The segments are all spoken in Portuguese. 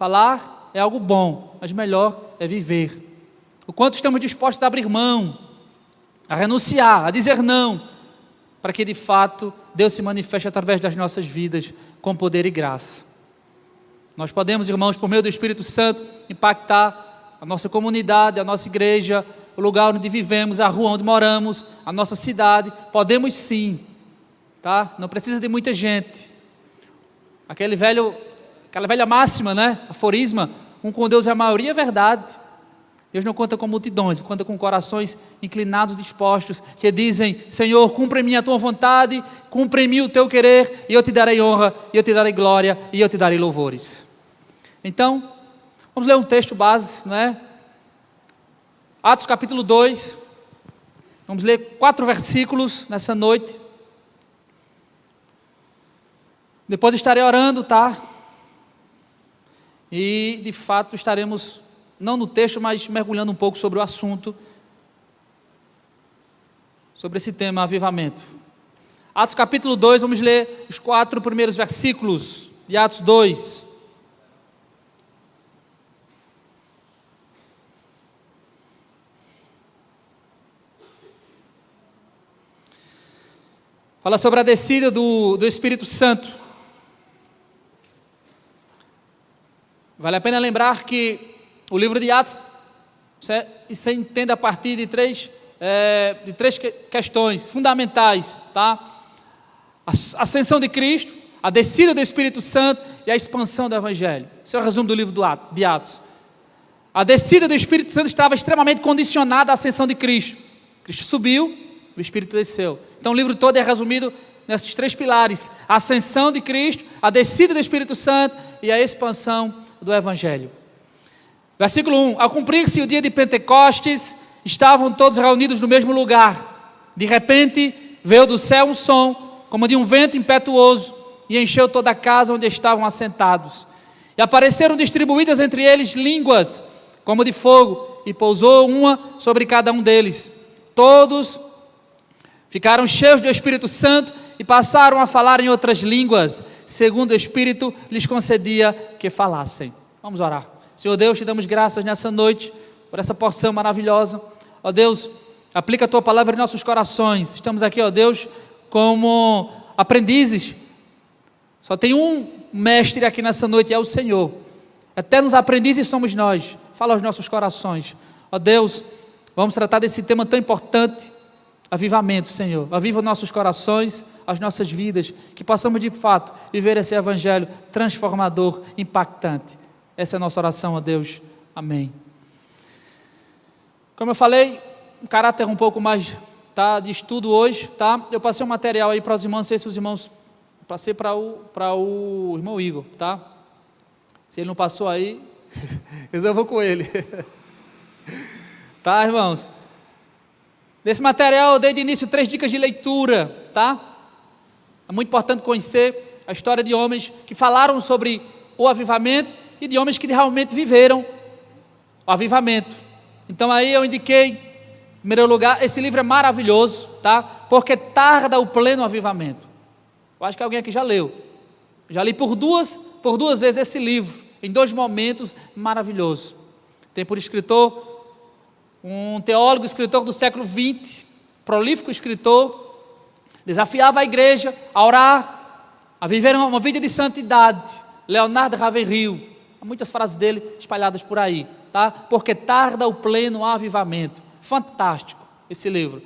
Falar é algo bom, mas melhor é viver. O quanto estamos dispostos a abrir mão, a renunciar, a dizer não, para que de fato Deus se manifeste através das nossas vidas com poder e graça. Nós podemos, irmãos, por meio do Espírito Santo, impactar a nossa comunidade, a nossa igreja, o lugar onde vivemos, a rua onde moramos, a nossa cidade. Podemos sim, tá? Não precisa de muita gente. Aquela velha máxima, né? Aforisma, um com Deus é a maioria, é verdade. Deus não conta com multidões, conta com corações inclinados, dispostos, que dizem: Senhor, cumpre em mim a tua vontade, cumpre em mim o teu querer, e eu te darei honra, e eu te darei glória, e eu te darei louvores. Então, vamos ler um texto base, não é? Atos capítulo 2, vamos ler 4 versículos nessa noite. Depois estarei orando, tá? E de fato estaremos, não no texto, mas mergulhando um pouco sobre o assunto, sobre esse tema, avivamento. Atos capítulo 2, vamos ler os 4 primeiros versículos de Atos 2. Fala sobre a descida do Espírito Santo. Vale a pena lembrar que o livro de Atos, você entende a partir de três questões fundamentais, tá? A ascensão de Cristo, a descida do Espírito Santo e a expansão do Evangelho. Esse é o resumo do livro de Atos. A descida do Espírito Santo estava extremamente condicionada à ascensão de Cristo. Cristo subiu, o Espírito desceu. Então o livro todo é resumido nesses 3 pilares: a ascensão de Cristo, a descida do Espírito Santo e a expansão do Evangelho. Versículo 1: ao cumprir-se o dia de Pentecostes, estavam todos reunidos no mesmo lugar. De repente veio do céu um som, como de um vento impetuoso, e encheu toda a casa onde estavam assentados. E apareceram distribuídas entre eles línguas, como de fogo, e pousou uma sobre cada um deles. Todos ficaram cheios do Espírito Santo e passaram a falar em outras línguas, segundo o Espírito lhes concedia que falassem. Vamos orar. Senhor Deus, te damos graças nessa noite, por essa porção maravilhosa. Ó Deus, aplica a tua palavra em nossos corações. Estamos aqui, ó Deus, como aprendizes. Só tem um mestre aqui nessa noite, e é o Senhor. Eternos aprendizes somos nós. Fala aos nossos corações. Ó Deus, vamos tratar desse tema tão importante, avivamento, Senhor. Aviva nossos corações, as nossas vidas, que possamos de fato viver esse evangelho transformador, impactante. Essa é a nossa oração, ó Deus. Amém. Como eu falei, um caráter um pouco mais, tá, de estudo hoje, tá? Eu passei um material aí para os irmãos, não sei se os irmãos, passei para o irmão Igor, tá? Se ele não passou aí, eu vou com ele. Tá, irmãos? Nesse material eu dei de início 3 dicas de leitura, tá? É muito importante conhecer a história de homens que falaram sobre o avivamento e de homens que realmente viveram o avivamento. Então aí eu indiquei, em primeiro lugar, esse livro é maravilhoso, tá? Porque tarda o pleno avivamento. Eu acho que alguém aqui já leu. Já li por duas vezes esse livro, em 2 momentos maravilhosos. Tem por escritor um teólogo, escritor do século XX, prolífico escritor, desafiava a igreja a orar, a viver uma vida de santidade. Leonardo Ravenhill, há muitas frases dele espalhadas por aí, tá? Porque tarda o pleno avivamento. Fantástico esse livro.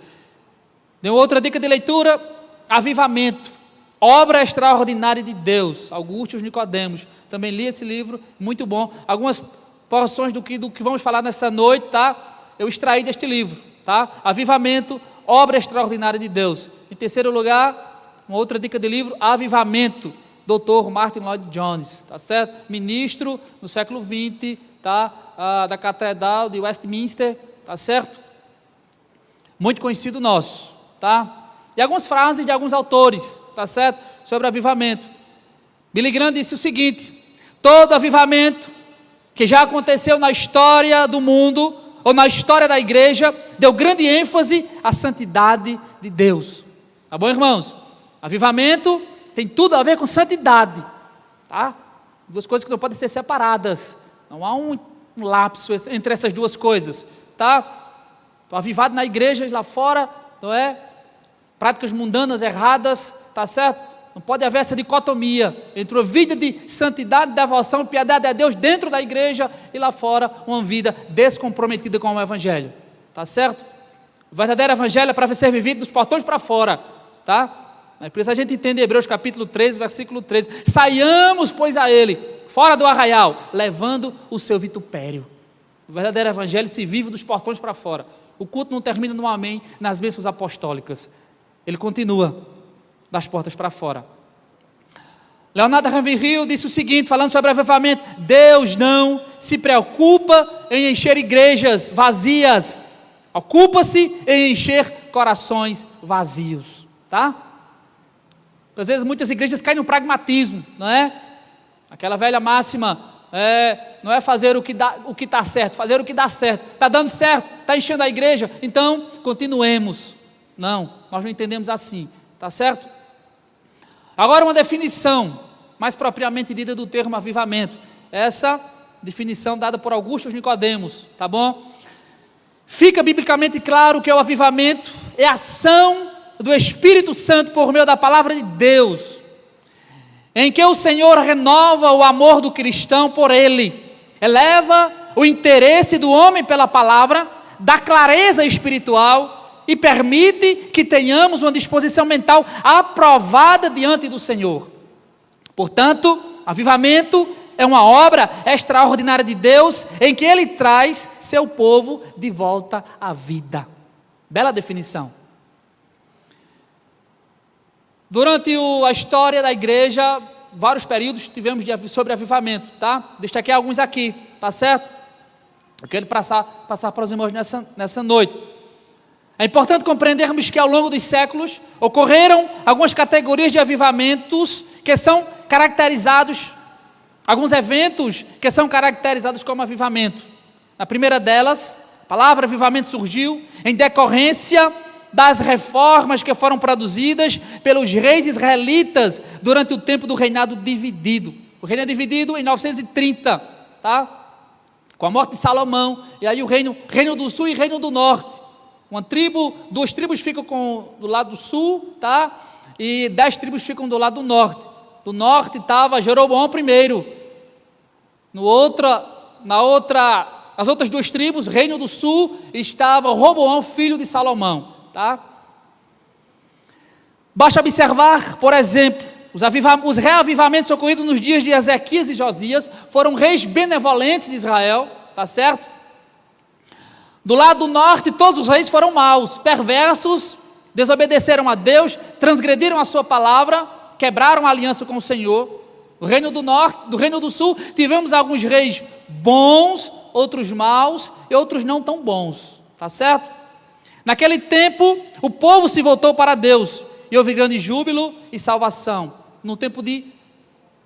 Deu outra dica de leitura: Avivamento, obra extraordinária de Deus, Augustus Nicodemos. Também li esse livro, muito bom. Algumas porções do que vamos falar nessa noite, tá? Eu extraí deste livro, tá? Avivamento, obra extraordinária de Deus. Em terceiro lugar, uma outra dica de livro: Avivamento, Dr. Martin Lloyd Jones, tá certo? Ministro no século XX, tá? Da Catedral de Westminster, tá certo? Muito conhecido nosso, tá? E algumas frases de alguns autores, tá certo? Sobre avivamento. Billy Graham disse o seguinte: todo avivamento que já aconteceu na história do mundo ou na história da igreja deu grande ênfase à santidade de Deus. Tá bom, irmãos? Avivamento tem tudo a ver com santidade, tá? Duas coisas que não podem ser separadas. Não há um lapso entre essas duas coisas, tá? Estou avivado na igreja, lá fora, não é? Práticas mundanas erradas, tá certo? Não pode haver essa dicotomia entre uma vida de santidade, devoção e piedade a Deus dentro da igreja e lá fora uma vida descomprometida com o evangelho, tá certo? O verdadeiro evangelho é para ser vivido dos portões para fora, tá? É por isso a gente entende Hebreus capítulo 13, versículo 13, saiamos pois a ele, fora do arraial, levando o seu vitupério. O verdadeiro evangelho se vive dos portões para fora. O culto não termina no amém, nas bênçãos apostólicas, ele continua das portas para fora. Leonardo Ravenhill disse o seguinte, falando sobre avivamento: Deus não se preocupa em encher igrejas vazias, ocupa-se em encher corações vazios, tá? Às vezes muitas igrejas caem no pragmatismo, não é? Aquela velha máxima, não é fazer o que está certo, fazer o que dá certo. Está dando certo, está enchendo a igreja, então continuemos. Não, nós não entendemos assim, tá certo? Agora uma definição mais propriamente dita do termo avivamento. Essa definição dada por Augusto Nicodemos, tá bom? Fica biblicamente claro que o avivamento é a ação do Espírito Santo por meio da palavra de Deus, em que o Senhor renova o amor do cristão por ele, eleva o interesse do homem pela palavra, dá clareza espiritual e permite que tenhamos uma disposição mental aprovada diante do Senhor. Portanto, avivamento é uma obra extraordinária de Deus, em que Ele traz seu povo de volta à vida. Bela definição. Durante a história da igreja, vários períodos tivemos sobre avivamento, tá? Destaquei alguns aqui, tá certo? Eu quero passar para os irmãos nessa noite. É importante compreendermos que ao longo dos séculos ocorreram algumas categorias de avivamentos que são caracterizados, alguns eventos que são caracterizados como avivamento. Na primeira delas, a palavra avivamento surgiu em decorrência das reformas que foram produzidas pelos reis israelitas durante o tempo do reinado dividido. O reino é dividido em 930, tá? Com a morte de Salomão, e aí o reino do sul e reino do norte. Duas tribos ficam do lado do sul, tá? E 10 tribos ficam do lado do norte. Do norte estava Jeroboão I. As outras duas tribos, reino do sul, estava Roboão, filho de Salomão. Tá? Basta observar, por exemplo, os reavivamentos ocorridos nos dias de Ezequias e Josias foram reis benevolentes de Israel, tá certo? Do lado do norte, todos os reis foram maus, perversos, desobedeceram a Deus, transgrediram a sua palavra, quebraram a aliança com o Senhor. No reino do norte, do reino do sul, tivemos alguns reis bons, outros maus e outros não tão bons, tá certo? Naquele tempo, o povo se voltou para Deus, e houve grande júbilo e salvação. No tempo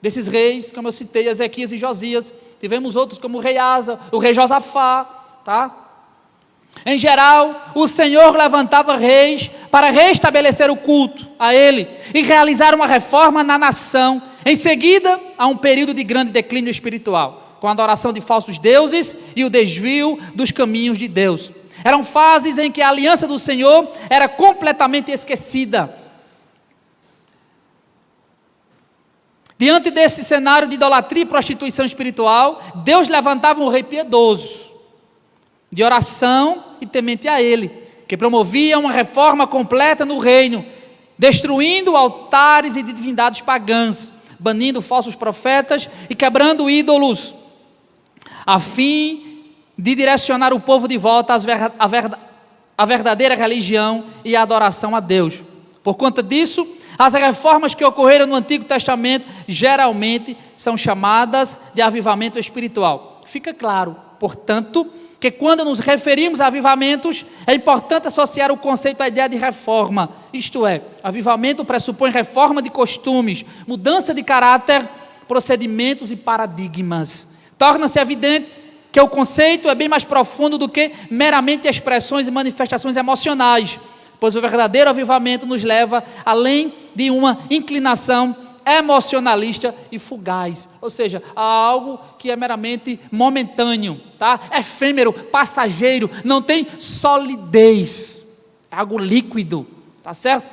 desses reis, como eu citei, Ezequias e Josias, tivemos outros como o rei Asa, o rei Josafá, tá? Em geral, o Senhor levantava reis para restabelecer o culto a Ele e realizar uma reforma na nação. Em seguida, há um período de grande declínio espiritual, com a adoração de falsos deuses e o desvio dos caminhos de Deus. Eram fases em que a aliança do Senhor era completamente esquecida. Diante desse cenário de idolatria e prostituição espiritual, Deus levantava um rei piedoso, de oração e temente a Ele, que promovia uma reforma completa no reino, destruindo altares e divindades pagãs, banindo falsos profetas e quebrando ídolos, a fim de direcionar o povo de volta à verdadeira religião e à adoração a Deus. Por conta disso, as reformas que ocorreram no Antigo Testamento geralmente são chamadas de avivamento espiritual. Fica claro, portanto, que quando nos referimos a avivamentos, é importante associar o conceito à ideia de reforma. Isto é, avivamento pressupõe reforma de costumes, mudança de caráter, procedimentos e paradigmas. Torna-se evidente que o conceito é bem mais profundo do que meramente expressões e manifestações emocionais, pois o verdadeiro avivamento nos leva além de uma inclinação emocionalista e fugaz, ou seja, algo que é meramente momentâneo, tá? Efêmero, passageiro, não tem solidez, é algo líquido, tá certo?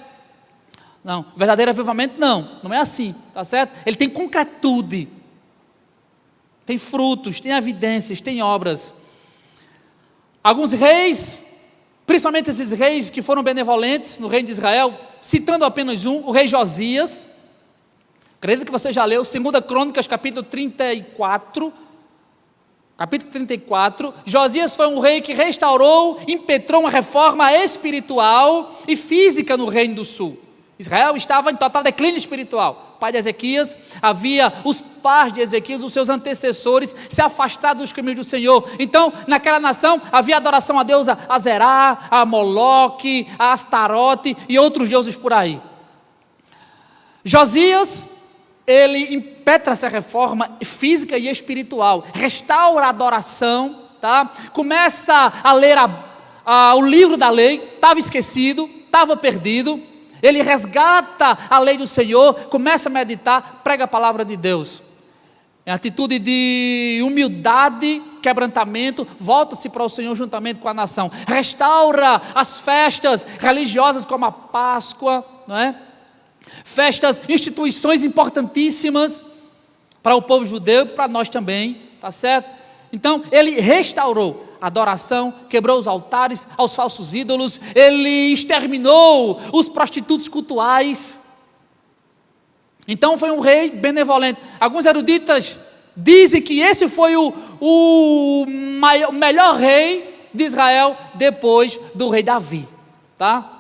Não, verdadeiro avivamento não é assim, tá certo? Ele tem concretude, tem frutos, tem evidências, tem obras. Alguns reis, principalmente esses reis que foram benevolentes no reino de Israel, citando apenas o rei Josias, acredito que você já leu, 2 Crônicas, capítulo 34, Josias foi um rei que restaurou, impetrou uma reforma espiritual e física no reino do sul. Israel estava em total declínio espiritual. Pai de Ezequias, havia os pais de Ezequias, os seus antecessores, se afastados dos caminhos do Senhor. Então, naquela nação, havia adoração a Deus, a Zerá, a Moloque, a Astarote e outros deuses por aí. Josias, ele impetra essa reforma física e espiritual, restaura a adoração, tá? Começa a ler o livro da lei, estava esquecido, estava perdido. Ele resgata a lei do Senhor, começa a meditar, prega a palavra de Deus. Em atitude de humildade, quebrantamento, volta-se para o Senhor juntamente com a nação. Restaura as festas religiosas como a Páscoa, não é? Festas, instituições importantíssimas para o povo judeu e para nós também, tá certo? Então, ele restaurou a adoração, quebrou os altares aos falsos ídolos, ele exterminou os prostitutos cultuais. Então foi um rei benevolente. Alguns eruditas dizem que esse foi o melhor rei de Israel depois do rei Davi, tá?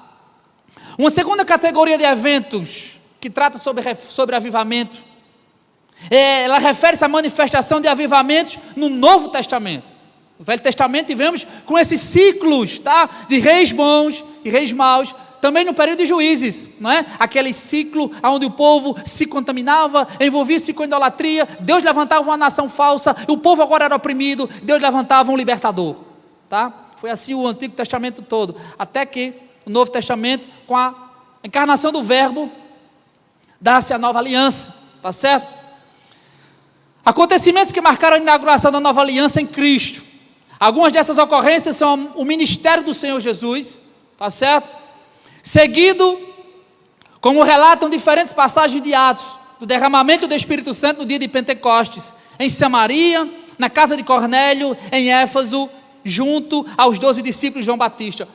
Uma segunda categoria de eventos que trata sobre avivamento, ela refere-se à manifestação de avivamentos no Novo Testamento. No Velho Testamento tivemos com esses ciclos, tá? De reis bons e reis maus, também no período de Juízes, não é? Aquele ciclo onde o povo se contaminava, envolvia-se com idolatria, Deus levantava uma nação falsa, o povo agora era oprimido, Deus levantava um libertador, tá? Foi assim o Antigo Testamento todo, até que o Novo Testamento, com a encarnação do Verbo, dá-se a nova aliança, tá certo? Acontecimentos que marcaram a inauguração da nova aliança em Cristo. Algumas dessas ocorrências são o ministério do Senhor Jesus, tá certo? Seguido, como relatam diferentes passagens de Atos, do derramamento do Espírito Santo no dia de Pentecostes, em Samaria, na casa de Cornélio, em Éfeso, junto aos 12 discípulos de João Batista.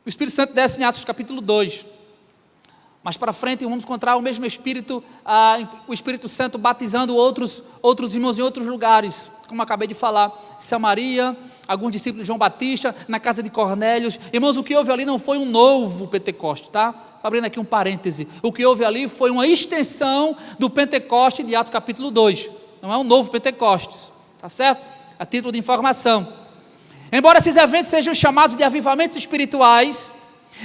O Espírito Santo desce em Atos capítulo 2. Mais para frente vamos encontrar o mesmo Espírito, o Espírito Santo batizando outros irmãos em outros lugares, como acabei de falar, Samaria, alguns discípulos de João Batista, na casa de Cornélio. Irmãos, o que houve ali não foi um novo Pentecoste, tá? Abrindo aqui um parêntese, o que houve ali foi uma extensão do Pentecoste de Atos capítulo 2, não é um novo Pentecostes, tá certo? A título de informação. Embora esses eventos sejam chamados de avivamentos espirituais,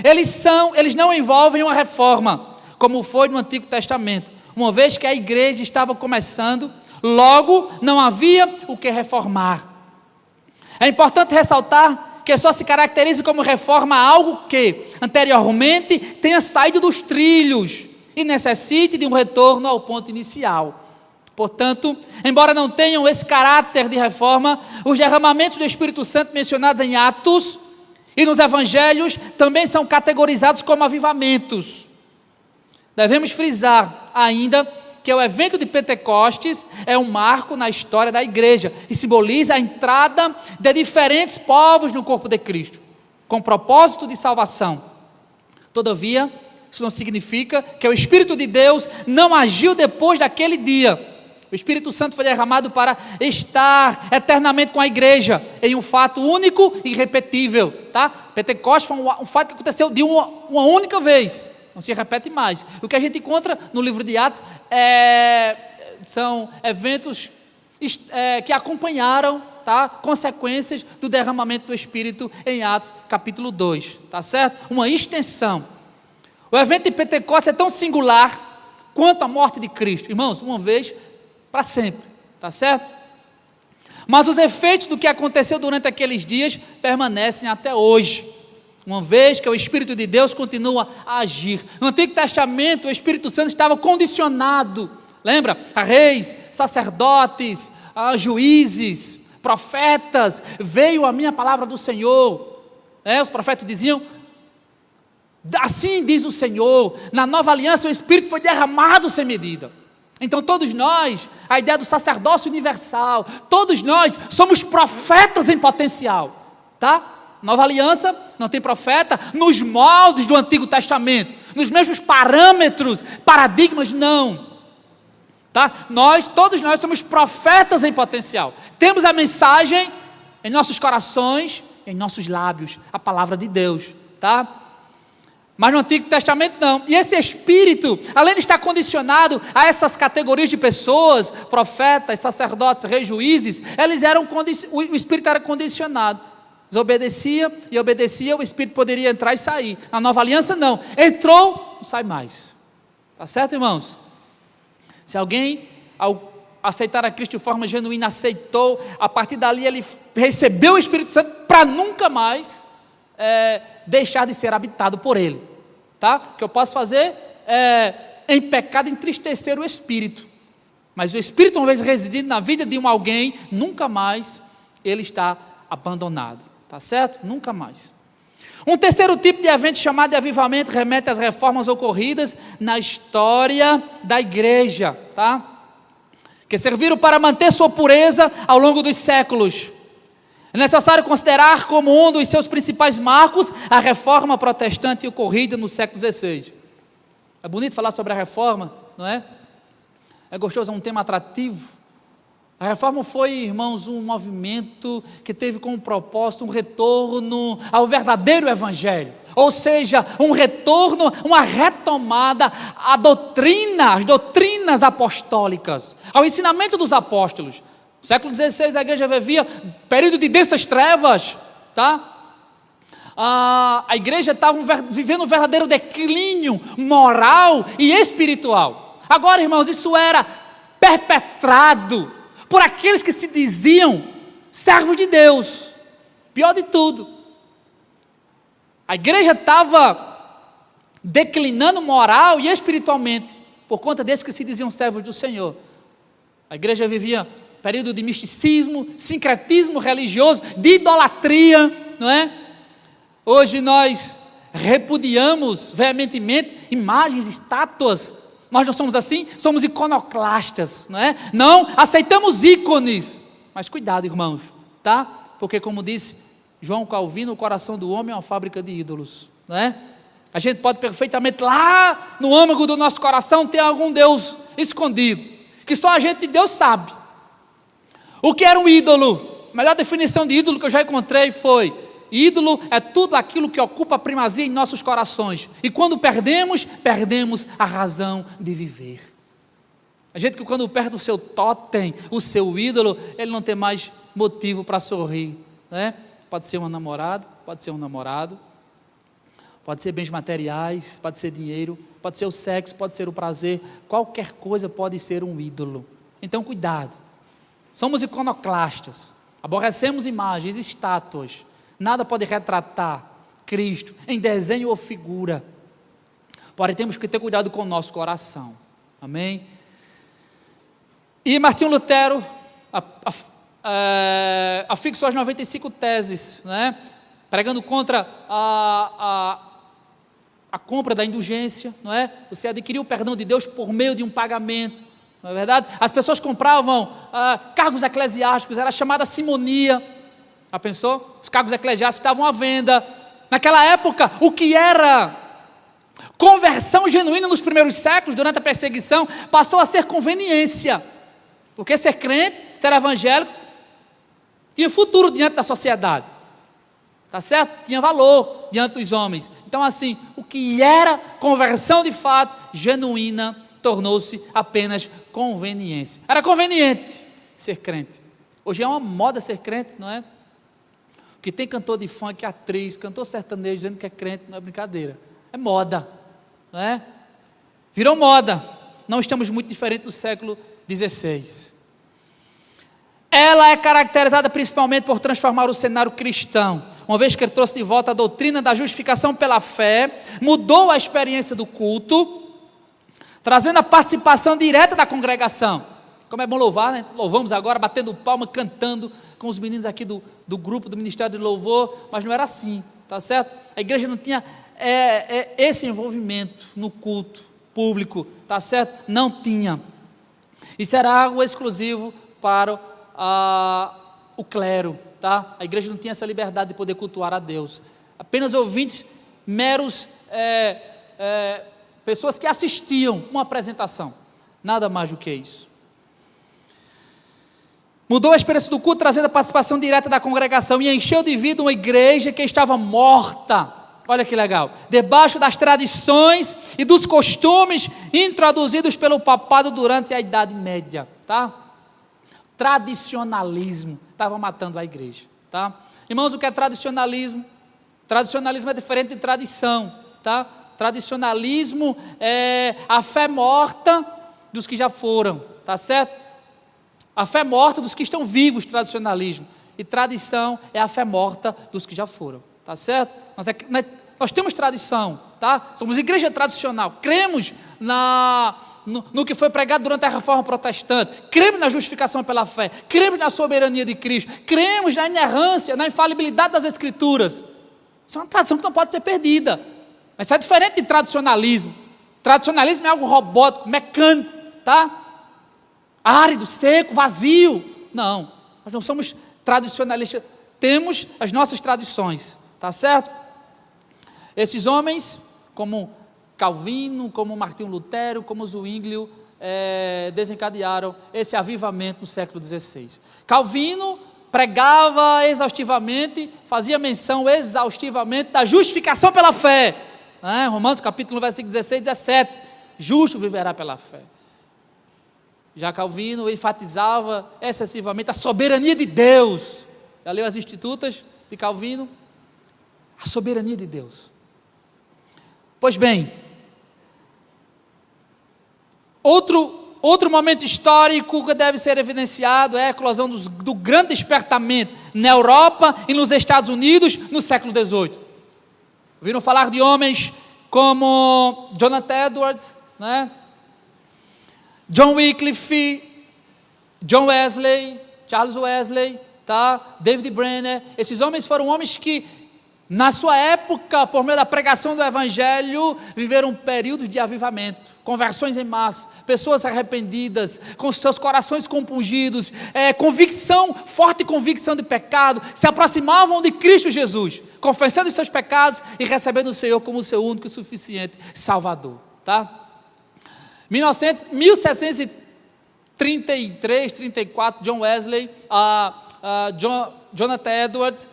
eles não envolvem uma reforma, como foi no Antigo Testamento, uma vez que a igreja estava começando, logo não havia o que reformar. É importante ressaltar que só se caracteriza como reforma algo que anteriormente tenha saído dos trilhos e necessite de um retorno ao ponto inicial. Portanto, embora não tenham esse caráter de reforma, os derramamentos do Espírito Santo mencionados em Atos e nos evangelhos também são categorizados como avivamentos. Devemos frisar ainda que o evento de Pentecostes é um marco na história da igreja e simboliza a entrada de diferentes povos no corpo de Cristo, com propósito de salvação. Todavia, isso não significa que o Espírito de Deus não agiu depois daquele dia. O Espírito Santo foi derramado para estar eternamente com a igreja, em um fato único e irrepetível, tá? Pentecostes foi um fato que aconteceu de uma única vez, não se repete mais. O que a gente encontra no livro de Atos são eventos que acompanharam, tá? Consequências do derramamento do Espírito em Atos capítulo 2, tá certo? Uma extensão. O evento de Pentecostes é tão singular quanto a morte de Cristo, irmãos, uma vez para sempre, tá certo? Mas os efeitos do que aconteceu durante aqueles dias permanecem até hoje. uma vez que o Espírito de Deus continua a agir. No Antigo Testamento, o Espírito Santo estava condicionado, lembra? A reis, sacerdotes, a juízes, profetas, veio a minha palavra do Senhor. Os profetas diziam, assim diz o Senhor, na nova aliança o Espírito foi derramado sem medida. Então todos nós, a ideia do sacerdócio universal, todos nós somos profetas em potencial, tá? Nova aliança não tem profeta nos moldes do Antigo Testamento, nos mesmos parâmetros, paradigmas, não, tá? Todos nós somos profetas em potencial, temos a mensagem em nossos corações, em nossos lábios, a palavra de Deus, tá? Mas no Antigo Testamento não. E esse Espírito, além de estar condicionado a essas categorias de pessoas, profetas, sacerdotes, reis, juízes, o Espírito era condicionado. Desobedecia e obedecia, o Espírito poderia entrar e sair. Na nova aliança não. Entrou, não sai mais. Tá certo, irmãos? Se alguém, ao aceitar a Cristo de forma genuína, aceitou, a partir dali ele recebeu o Espírito Santo para nunca mais deixar de ser habitado por Ele, tá? O que eu posso fazer em pecado, entristecer o Espírito, mas o Espírito, uma vez residindo na vida de alguém, nunca mais ele está abandonado, tá certo? Nunca mais. Um terceiro tipo de evento chamado de avivamento remete às reformas ocorridas na história da igreja, tá? Que serviram para manter sua pureza ao longo dos séculos. É necessário considerar como um dos seus principais marcos a reforma protestante ocorrida no século XVI. É bonito falar sobre a reforma, não é? É gostoso, é um tema atrativo. A reforma foi, irmãos, um movimento que teve como propósito um retorno ao verdadeiro evangelho. Ou seja, um retorno, uma retomada às doutrinas apostólicas, ao ensinamento dos apóstolos. No século XVI a igreja vivia período de densas trevas, tá? A igreja estava vivendo um verdadeiro declínio moral e espiritual. Agora, irmãos, isso era perpetrado por aqueles que se diziam servos de Deus. Pior de tudo, a igreja estava declinando moral e espiritualmente por conta desses que se diziam servos do Senhor. A igreja vivia período de misticismo, sincretismo religioso, de idolatria, não é? Hoje nós repudiamos veementemente imagens, estátuas. Nós não somos assim, somos iconoclastas, não é? Não aceitamos ícones, mas cuidado, irmãos, tá? Porque como disse João Calvino, o coração do homem é uma fábrica de ídolos, não é? A gente pode perfeitamente lá no âmago do nosso coração ter algum Deus escondido, que só a gente e Deus sabe. O que era um ídolo? A melhor definição de ídolo que eu já encontrei foi: ídolo é tudo aquilo que ocupa a primazia em nossos corações, e quando perdemos a razão de viver. A gente que quando perde o seu totem, o seu ídolo, ele não tem mais motivo para sorrir, né? Pode ser uma namorada, pode ser um namorado, pode ser bens materiais, pode ser dinheiro, pode ser o sexo, pode ser o prazer, qualquer coisa pode ser um ídolo. Então cuidado, somos iconoclastas, aborrecemos imagens, estátuas, nada pode retratar Cristo em desenho ou figura, porém temos que ter cuidado com o nosso coração, amém? E Martinho Lutero afixou as 95 teses, né? Pregando contra a compra da indulgência, não é? Você adquiriu o perdão de Deus por meio de um pagamento, não é verdade? As pessoas compravam cargos eclesiásticos, era chamada simonia. Já pensou? Os cargos eclesiásticos estavam à venda. Naquela época, o que era conversão genuína nos primeiros séculos, durante a perseguição, passou a ser conveniência. Porque ser crente, ser evangélico, tinha futuro diante da sociedade. Tá certo? Tinha valor diante dos homens. Então assim, o que era conversão de fato, genuína, tornou-se apenas conveniência. Era conveniente ser crente. Hoje é uma moda ser crente, não é? Que tem cantor de funk, atriz, cantor sertanejo dizendo que é crente, não é brincadeira. É moda, não é? Virou moda. Não estamos muito diferentes do século XVI. Ela é caracterizada principalmente por transformar o cenário cristão. uma vez que ele trouxe de volta a doutrina da justificação pela fé, mudou a experiência do culto, trazendo a participação direta da congregação. Como é bom louvar, né? Louvamos agora, batendo palma, cantando com os meninos aqui do grupo do Ministério de Louvor, mas não era assim, tá certo? A igreja não tinha esse envolvimento no culto público, tá certo? Não tinha. Isso era algo exclusivo para o clero, tá? A igreja não tinha essa liberdade de poder cultuar a Deus. Apenas ouvintes, meros pessoas que assistiam uma apresentação, nada mais do que isso. Mudou a experiência do culto, trazendo a participação direta da congregação e encheu de vida uma igreja que estava morta. Olha que legal, debaixo das tradições e dos costumes introduzidos pelo papado durante a Idade Média, tá? Tradicionalismo estava matando a igreja, tá? Irmãos, o que é tradicionalismo? Tradicionalismo é diferente de tradição, tá? Tradicionalismo é a fé morta dos que já foram, tá certo? A fé morta dos que estão vivos, tradicionalismo. E tradição é a fé morta dos que já foram, tá certo? Nós temos tradição, tá? Somos igreja tradicional, cremos no que foi pregado durante a Reforma Protestante, cremos na justificação pela fé, cremos na soberania de Cristo, cremos na inerrância, na infalibilidade das Escrituras. Isso é uma tradição que não pode ser perdida, mas isso é diferente de tradicionalismo. Tradicionalismo é algo robótico, mecânico, tá? Árido, seco, vazio. Não, nós não somos tradicionalistas, temos as nossas tradições, tá certo? Esses homens, como Calvino, como Martinho Lutero, como Zwinglio, desencadearam esse avivamento no século XVI. Calvino pregava exaustivamente, fazia menção exaustivamente da justificação pela fé, né? Romanos capítulo 1, versículo 16 e 17, justo viverá pela fé. Já Calvino enfatizava excessivamente a soberania de Deus. Já leu as Institutas de Calvino? A soberania de Deus. Pois bem, outro momento histórico que deve ser evidenciado é a eclosão do grande despertamento na Europa e nos Estados Unidos no século XVIII. Ouviram falar de homens como Jonathan Edwards, né? John Wycliffe, John Wesley, Charles Wesley, tá? David Brenner. Esses homens foram homens que, na sua época, por meio da pregação do Evangelho, viveram períodos de avivamento, conversões em massa, pessoas arrependidas, com seus corações compungidos, forte convicção de pecado, se aproximavam de Cristo Jesus, confessando os seus pecados e recebendo o Senhor como o seu único e suficiente Salvador, tá? 1733, 34, John Wesley, Jonathan Edwards,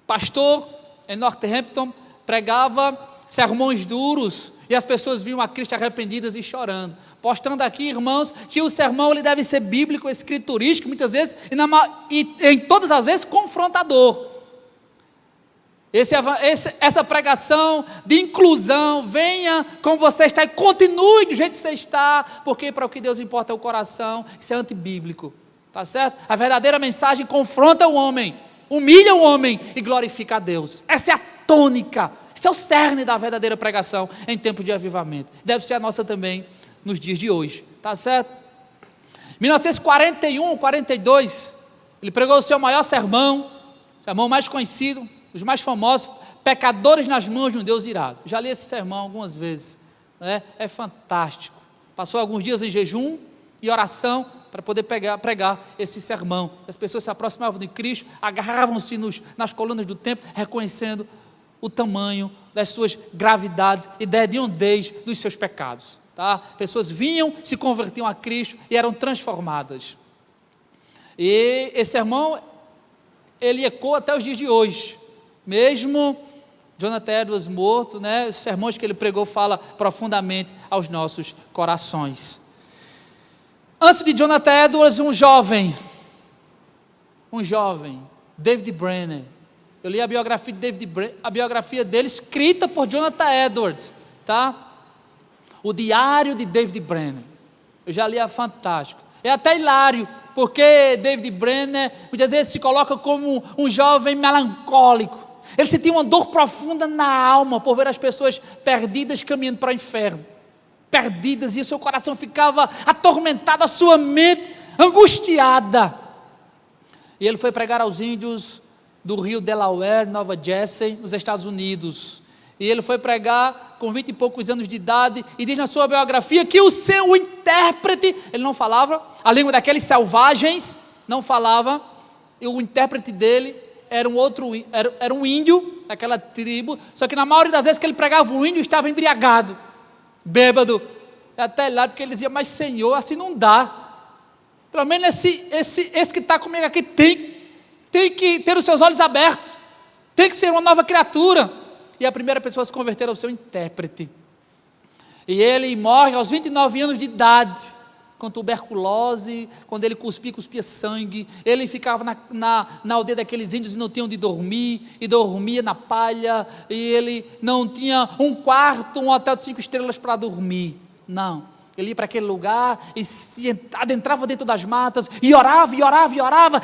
pastor em Northampton, pregava sermões duros e as pessoas vinham a Cristo arrependidas e chorando, mostrando aqui, irmãos, que o sermão ele deve ser bíblico, escriturístico, muitas vezes, e em todas as vezes confrontador. Essa pregação de inclusão, venha como você está e continue do jeito que você está, porque para o que Deus importa é o coração, isso é antibíblico, tá certo? A verdadeira mensagem confronta o homem, humilha o homem e glorifica a Deus. Essa é a tônica, esse é o cerne da verdadeira pregação em tempos de avivamento. Deve ser a nossa também nos dias de hoje, tá certo? 1941, 42, ele pregou o seu maior sermão, o sermão mais conhecido, os mais famosos, pecadores nas mãos de um Deus irado. Já li esse sermão algumas vezes, né? É fantástico. Passou alguns dias em jejum e oração para poder pregar esse sermão. As pessoas se aproximavam de Cristo, agarravam-se nas colunas do templo, reconhecendo o tamanho das suas gravidades e da hediondez dos seus pecados, tá? Pessoas vinham, se convertiam a Cristo e eram transformadas. E esse sermão, ele ecoa até os dias de hoje. Mesmo Jonathan Edwards morto, né, os sermões que ele pregou falam profundamente aos nossos corações. Antes de Jonathan Edwards, um jovem, David Brenner. Eu li a biografia de David Brenner, a biografia dele escrita por Jonathan Edwards, tá? O diário de David Brenner. Eu já li, é fantástico. É até hilário porque David Brenner muitas vezes se coloca como um jovem melancólico. Ele sentia uma dor profunda na alma por ver as pessoas perdidas caminhando para o inferno. Perdidas, e o seu coração ficava atormentado, a sua mente angustiada. E ele foi pregar aos índios do rio Delaware, Nova Jersey, nos Estados Unidos. E ele foi pregar com 20 e poucos anos de idade, e diz na sua biografia que o seu intérprete, ele não falava a língua daqueles selvagens, não falava, e o intérprete dele era um índio daquela tribo, só que na maioria das vezes que ele pregava, o índio estava embriagado, bêbado, até lá, porque ele dizia, mas Senhor, assim não dá, pelo menos esse que está comigo aqui tem que ter os seus olhos abertos, tem que ser uma nova criatura. E a primeira pessoa a se converter ao seu intérprete, e ele morre aos 29 anos de idade, com tuberculose, quando ele cuspia sangue. Ele ficava na aldeia daqueles índios e não tinha onde dormir, e dormia na palha, e ele não tinha um quarto, um hotel de 5 estrelas para dormir, não, ele ia para aquele lugar, e se adentrava dentro das matas, e orava,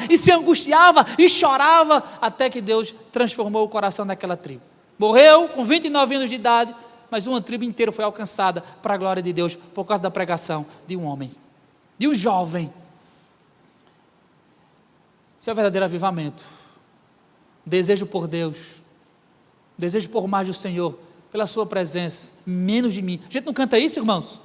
e se angustiava, e chorava, até que Deus transformou o coração daquela tribo. Morreu com 29 anos de idade, mas uma tribo inteira foi alcançada para a glória de Deus, por causa da pregação de um homem, de um jovem. Isso é o verdadeiro avivamento. Desejo por Deus, desejo por mais do Senhor, pela sua presença, menos de mim. A gente não canta isso, irmãos?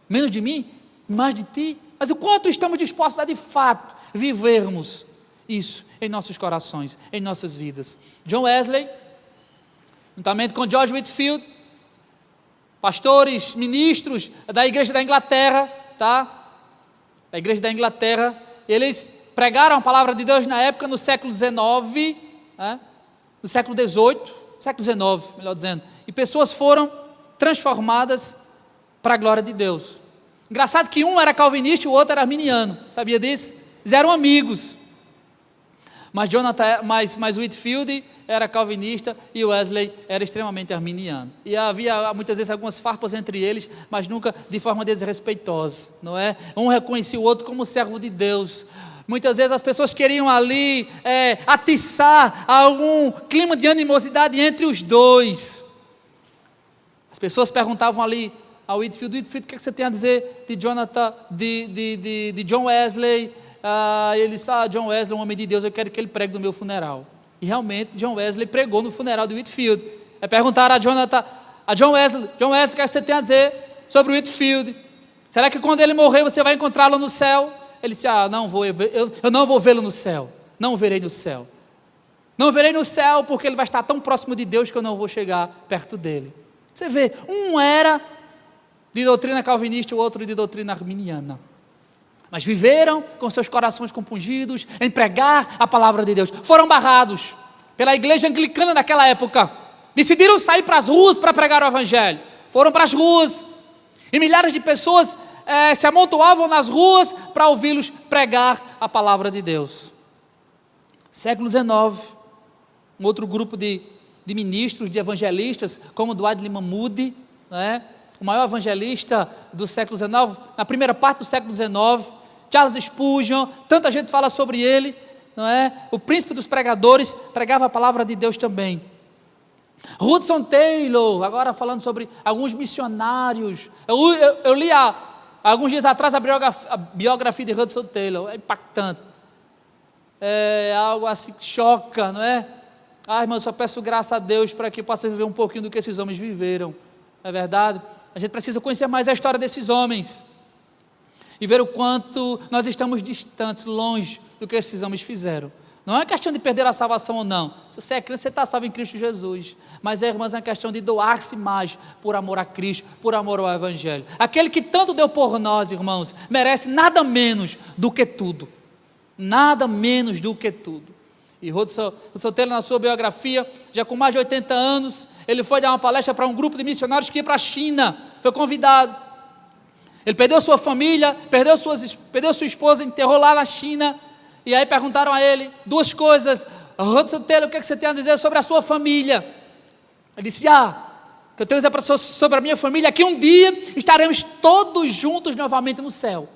Menos de mim, mais de ti. Mas o quanto estamos dispostos a de fato vivermos isso em nossos corações, em nossas vidas. John Wesley, juntamente com George Whitefield, pastores, ministros da igreja da Inglaterra, tá? Da igreja da Inglaterra, eles pregaram a palavra de Deus na época, no século XIX, no século XVIII, século XIX, melhor dizendo, e pessoas foram transformadas para a glória de Deus. Engraçado que um era calvinista e o outro era arminiano, sabia disso? Eles eram amigos, mas Whitefield era calvinista e Wesley era extremamente arminiano, e havia muitas vezes algumas farpas entre eles, mas nunca de forma desrespeitosa, não é? Um reconhecia o outro como servo de Deus. Muitas vezes as pessoas queriam ali atiçar algum clima de animosidade entre os dois. As pessoas perguntavam ali ao Whitefield, o que você tem a dizer de John Wesley? Ele disse, John Wesley é um homem de Deus, eu quero que ele pregue no meu funeral. E realmente John Wesley pregou no funeral de Whitefield. Perguntaram a John Wesley, o que você tem a dizer sobre Whitefield? Será que quando ele morrer você vai encontrá-lo no céu? Ele disse, não vou, eu não vou vê-lo no céu, não o verei no céu. Não o verei no céu porque ele vai estar tão próximo de Deus que eu não vou chegar perto dele. Você vê, um era de doutrina calvinista, o outro de doutrina arminiana, mas viveram com seus corações compungidos em pregar a palavra de Deus. Foram barrados pela igreja anglicana naquela época, decidiram sair para as ruas para pregar o evangelho, foram para as ruas, e milhares de pessoas se amontoavam nas ruas para ouvi-los pregar a palavra de Deus. Século XIX, um outro grupo de ministros, de evangelistas, como Dwight Lyman Moody, o maior evangelista do século XIX, na primeira parte do século XIX, Charles Spurgeon, tanta gente fala sobre ele, não é? O príncipe dos pregadores, pregava a palavra de Deus também. Hudson Taylor, agora falando sobre alguns missionários, eu li alguns dias atrás a biografia de Hudson Taylor, é impactante, é algo assim que choca, não é? Irmão, eu só peço graça a Deus para que possa viver um pouquinho do que esses homens viveram, não é verdade? A gente precisa conhecer mais a história desses homens e ver o quanto nós estamos distantes, longe do que esses homens fizeram. Não é questão de perder a salvação ou não. Se você é crente, você está salvo em Cristo Jesus. Mas, irmãos, é uma questão de doar-se mais por amor a Cristo, por amor ao Evangelho. Aquele que tanto deu por nós, irmãos, merece nada menos do que tudo. Nada menos do que tudo. E Hudson Taylor, na sua biografia, já com mais de 80 anos, ele foi dar uma palestra para um grupo de missionários que ia para a China, foi convidado. Ele perdeu sua família, perdeu sua esposa, enterrou lá na China, e aí perguntaram a ele duas coisas. Hudson Taylor, o que você tem a dizer sobre a sua família? Ele disse, que eu tenho a dizer para você sobre a minha família, que um dia estaremos todos juntos novamente no céu.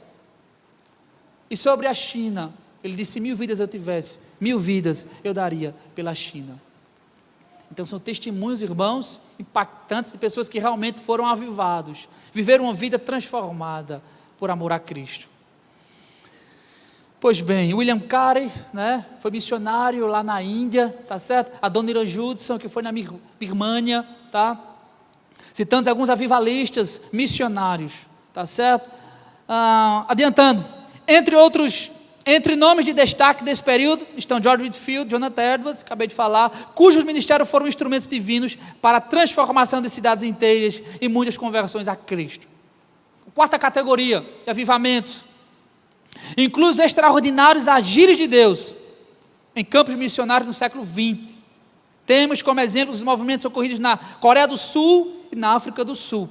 E sobre a China, ele disse: 1000 vidas eu tivesse, 1000 vidas eu daria pela China. Então são testemunhos, irmãos, impactantes de pessoas que realmente foram avivados, viveram uma vida transformada por amor a Cristo. Pois bem, William Carey, né, foi missionário lá na Índia, tá certo? A Dona Judson, que foi na Birmânia, tá? Citando alguns avivalistas missionários, tá certo? Adiantando, entre nomes de destaque desse período estão George Whitefield, Jonathan Edwards, acabei de falar, cujos ministérios foram instrumentos divinos para a transformação de cidades inteiras e muitas conversões a Cristo. Quarta categoria de avivamentos inclui os extraordinários agires de Deus em campos missionários no século XX. Temos como exemplo os movimentos ocorridos na Coreia do Sul e na África do Sul.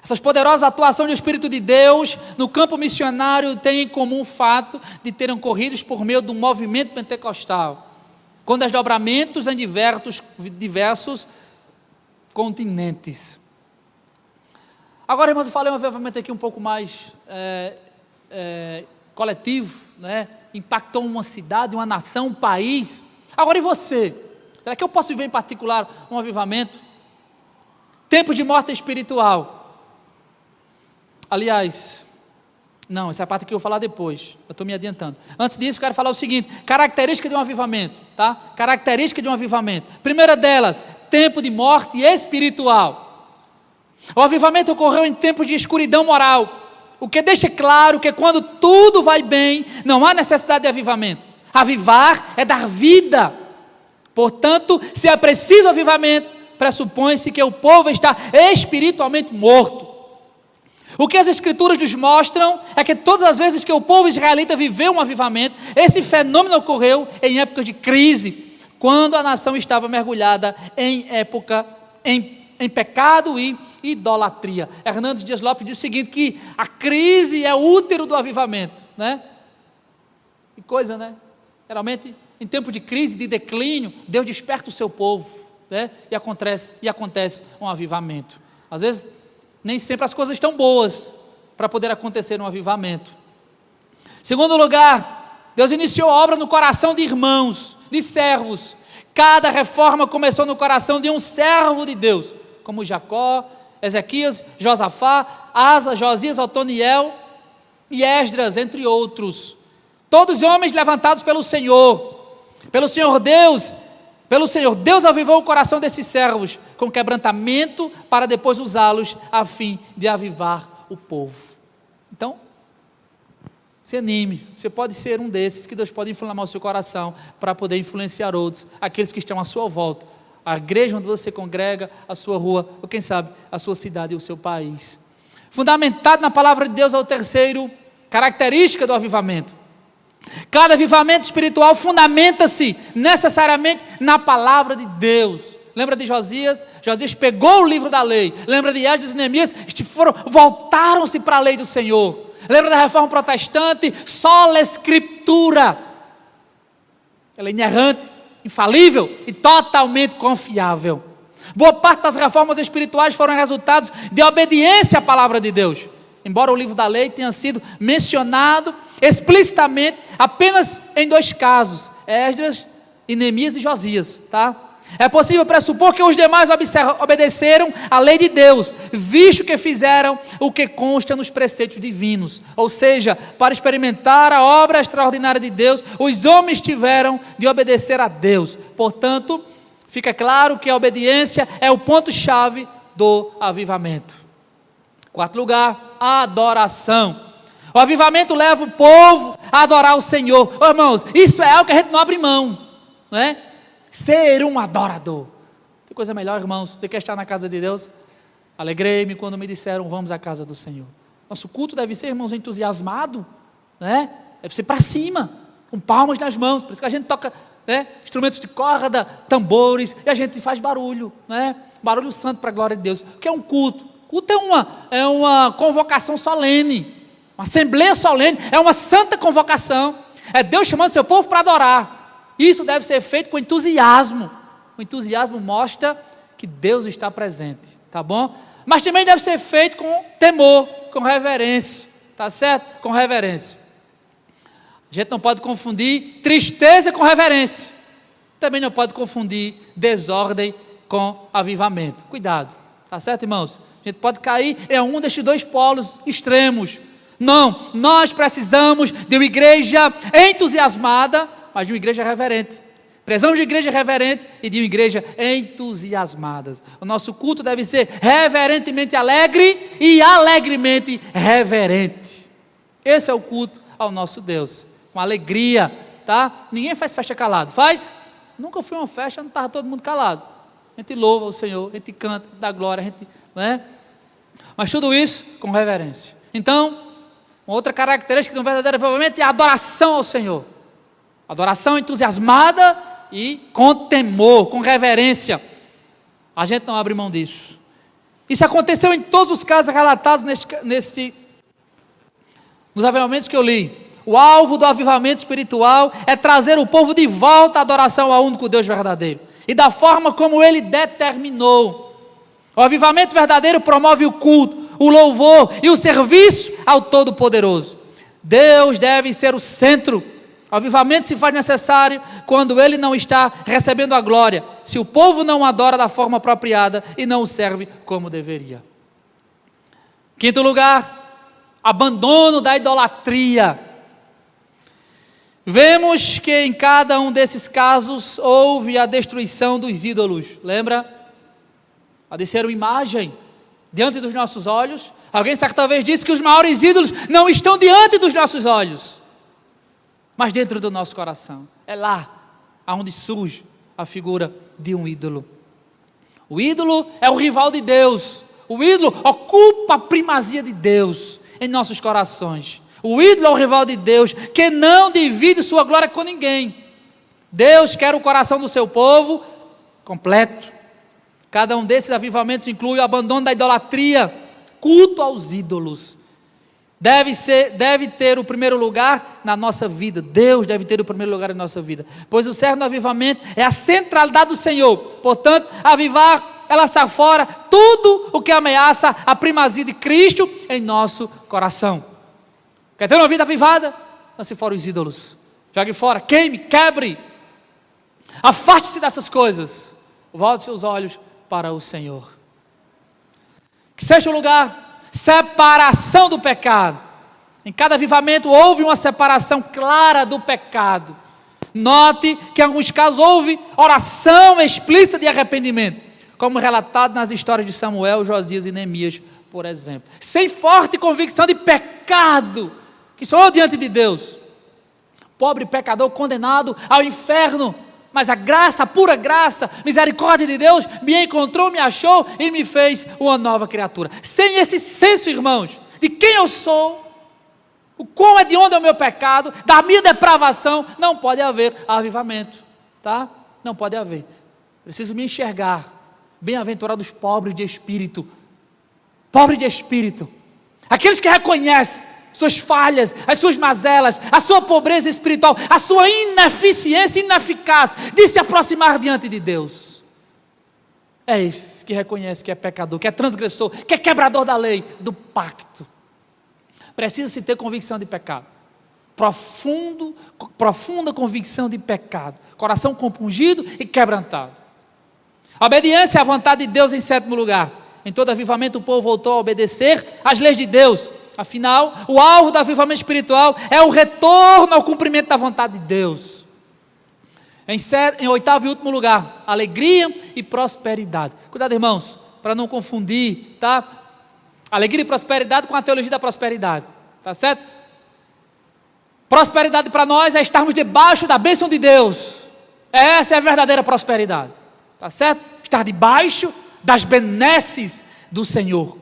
Essas poderosas atuações do Espírito de Deus no campo missionário têm em comum o fato de terem ocorrido por meio do movimento pentecostal, com desdobramentos em diversos continentes. Agora, irmãos, eu falei um avivamento aqui um pouco mais coletivo, né? Impactou uma cidade, uma nação, um país. Agora, e você? Será que eu posso viver em particular um avivamento? Tempo de morte espiritual. Aliás, não, essa é a parte que eu vou falar depois, eu estou me adiantando. Antes disso, eu quero falar o seguinte: característica de um avivamento, tá? Característica de um avivamento. Primeira delas, tempo de morte espiritual. O avivamento ocorreu em tempos de escuridão moral, o que deixa claro que quando tudo vai bem, não há necessidade de avivamento. Avivar é dar vida. Portanto, se é preciso avivamento, pressupõe-se que o povo está espiritualmente morto. O que as Escrituras nos mostram é que todas as vezes que o povo israelita viveu um avivamento, esse fenômeno ocorreu em épocas de crise, quando a nação estava mergulhada em pecado e idolatria. Hernandes Dias Lopes diz o seguinte, que a crise é o útero do avivamento, né? Que coisa, né? Geralmente, em tempo de crise, de declínio, Deus desperta o seu povo, né? E acontece um avivamento. Às vezes, nem sempre as coisas estão boas para poder acontecer um avivamento. Segundo lugar, Deus iniciou a obra no coração de irmãos, de servos. Cada reforma começou no coração de um servo de Deus, como Jacó, Ezequias, Josafá, Asa, Josias, Otoniel e Esdras, entre outros. Todos homens levantados pelo Senhor Deus. Pelo Senhor, Deus avivou o coração desses servos com quebrantamento para depois usá-los a fim de avivar o povo. Então, se anime, você pode ser um desses que Deus pode inflamar o seu coração para poder influenciar outros, aqueles que estão à sua volta, a igreja onde você congrega, a sua rua, ou quem sabe, a sua cidade e o seu país. Fundamentado na palavra de Deus é o terceiro característica do avivamento. Cada avivamento espiritual fundamenta-se necessariamente na palavra de Deus. Lembra de Josias? Josias pegou o livro da lei. Lembra de Esdras e Neemias? Voltaram-se para a lei do Senhor. Lembra da reforma protestante? Sola Escritura. Ela é inerrante, infalível e totalmente confiável. Boa parte das reformas espirituais foram resultados de obediência à palavra de Deus. Embora o livro da lei tenha sido mencionado explicitamente apenas em 2 casos, Esdras e Neemias e Josias, tá? É possível pressupor que os demais obedeceram à lei de Deus, visto que fizeram o que consta nos preceitos divinos, ou seja, para experimentar a obra extraordinária de Deus, os homens tiveram de obedecer a Deus. Portanto, fica claro que a obediência é o ponto-chave do avivamento. Quarto lugar, a adoração. O avivamento leva o povo a adorar o Senhor. Oh, irmãos, isso é algo que a gente não abre mão, não é? Ser um adorador. Tem coisa melhor, irmãos, do que estar na casa de Deus? Alegrei-me quando me disseram, vamos à casa do Senhor. Nosso culto deve ser, irmãos, entusiasmado, né? Deve ser para cima, com palmas nas mãos. Por isso que a gente toca, né, instrumentos de corda, tambores, e a gente faz barulho, né? Barulho santo para a glória de Deus. O que é um culto? Culto é uma convocação solene, uma assembleia solene, é uma santa convocação. É Deus chamando seu povo para adorar. Isso deve ser feito com entusiasmo. O entusiasmo mostra que Deus está presente, tá bom? Mas também deve ser feito com temor, com reverência, tá certo? Com reverência. A gente não pode confundir tristeza com reverência. Também não pode confundir desordem com avivamento. Cuidado, tá certo, irmãos? A gente pode cair em um destes dois polos extremos. Não, nós precisamos de uma igreja entusiasmada, mas de uma igreja reverente. Precisamos de igreja reverente e de uma igreja entusiasmada. O nosso culto deve ser reverentemente alegre e alegremente reverente. Esse é o culto ao nosso Deus, com alegria, tá? Ninguém faz festa calado, faz? Nunca fui a uma festa, não estava todo mundo calado. A gente louva o Senhor, a gente canta, dá glória, a gente, não é? Mas tudo isso com reverência. Então, uma outra característica de um verdadeiro avivamento é a adoração ao Senhor. Adoração entusiasmada e com temor, com reverência. A gente não abre mão disso. Isso aconteceu em todos os casos relatados nos avivamentos que eu li. O alvo do avivamento espiritual é trazer o povo de volta à adoração ao único Deus verdadeiro. E da forma como Ele determinou. O avivamento verdadeiro promove o culto, o louvor e o serviço ao Todo-Poderoso. Deus deve ser o centro. O avivamento se faz necessário quando Ele não está recebendo a glória, se o povo não o adora da forma apropriada e não o serve como deveria. Quinto lugar, abandono da idolatria. Vemos que em cada um desses casos houve a destruição dos ídolos. Lembra? A de ser uma imagem diante dos nossos olhos. Alguém certa vez disse que os maiores ídolos não estão diante dos nossos olhos, mas dentro do nosso coração. É lá onde surge a figura de um ídolo. O ídolo é o rival de Deus. O ídolo ocupa a primazia de Deus em nossos corações. O ídolo é o rival de Deus, que não divide sua glória com ninguém. Deus quer o coração do seu povo completo. Cada um desses avivamentos inclui o abandono da idolatria, culto aos ídolos. Deve ter o primeiro lugar na nossa vida. Deus deve ter o primeiro lugar na nossa vida. Pois o cerne do avivamento é a centralidade do Senhor. Portanto, avivar é lançar fora tudo o que ameaça a primazia de Cristo em nosso coração. Quer ter uma vida avivada? Lance fora os ídolos. Jogue fora, queime, quebre. Afaste-se dessas coisas. Volte seus olhos para o Senhor. Que seja o lugar, separação do pecado. Em cada avivamento houve uma separação clara do pecado. Note que em alguns casos houve oração explícita de arrependimento, como relatado nas histórias de Samuel, Josias e Neemias, por exemplo. Sem forte convicção de pecado, que sou eu diante de Deus, pobre pecador condenado ao inferno, mas a graça, a pura graça, misericórdia de Deus me encontrou, me achou e me fez uma nova criatura. Sem esse senso, irmãos, de quem eu sou, o quão é de onde é o meu pecado, da minha depravação, não pode haver avivamento, tá? Não pode haver. Preciso me enxergar. Bem-aventurados pobres de espírito. Pobre de espírito. Aqueles que reconhecem suas falhas, as suas mazelas, a sua pobreza espiritual, a sua ineficiência, ineficácia de se aproximar diante de Deus. É esse que reconhece que é pecador, que é transgressor, que é quebrador da lei, do pacto. Precisa-se ter convicção de pecado. Profunda convicção de pecado. Coração compungido e quebrantado. Obediência à vontade de Deus em sétimo lugar. Em todo avivamento o povo voltou a obedecer às leis de Deus. Afinal, o alvo do avivamento espiritual é o retorno ao cumprimento da vontade de Deus. Em oitavo e último lugar, alegria e prosperidade. Cuidado, irmãos, para não confundir, tá? Alegria e prosperidade com a teologia da prosperidade, tá certo? Prosperidade para nós é estarmos debaixo da bênção de Deus. Essa é a verdadeira prosperidade, tá certo? Estar debaixo das benesses do Senhor.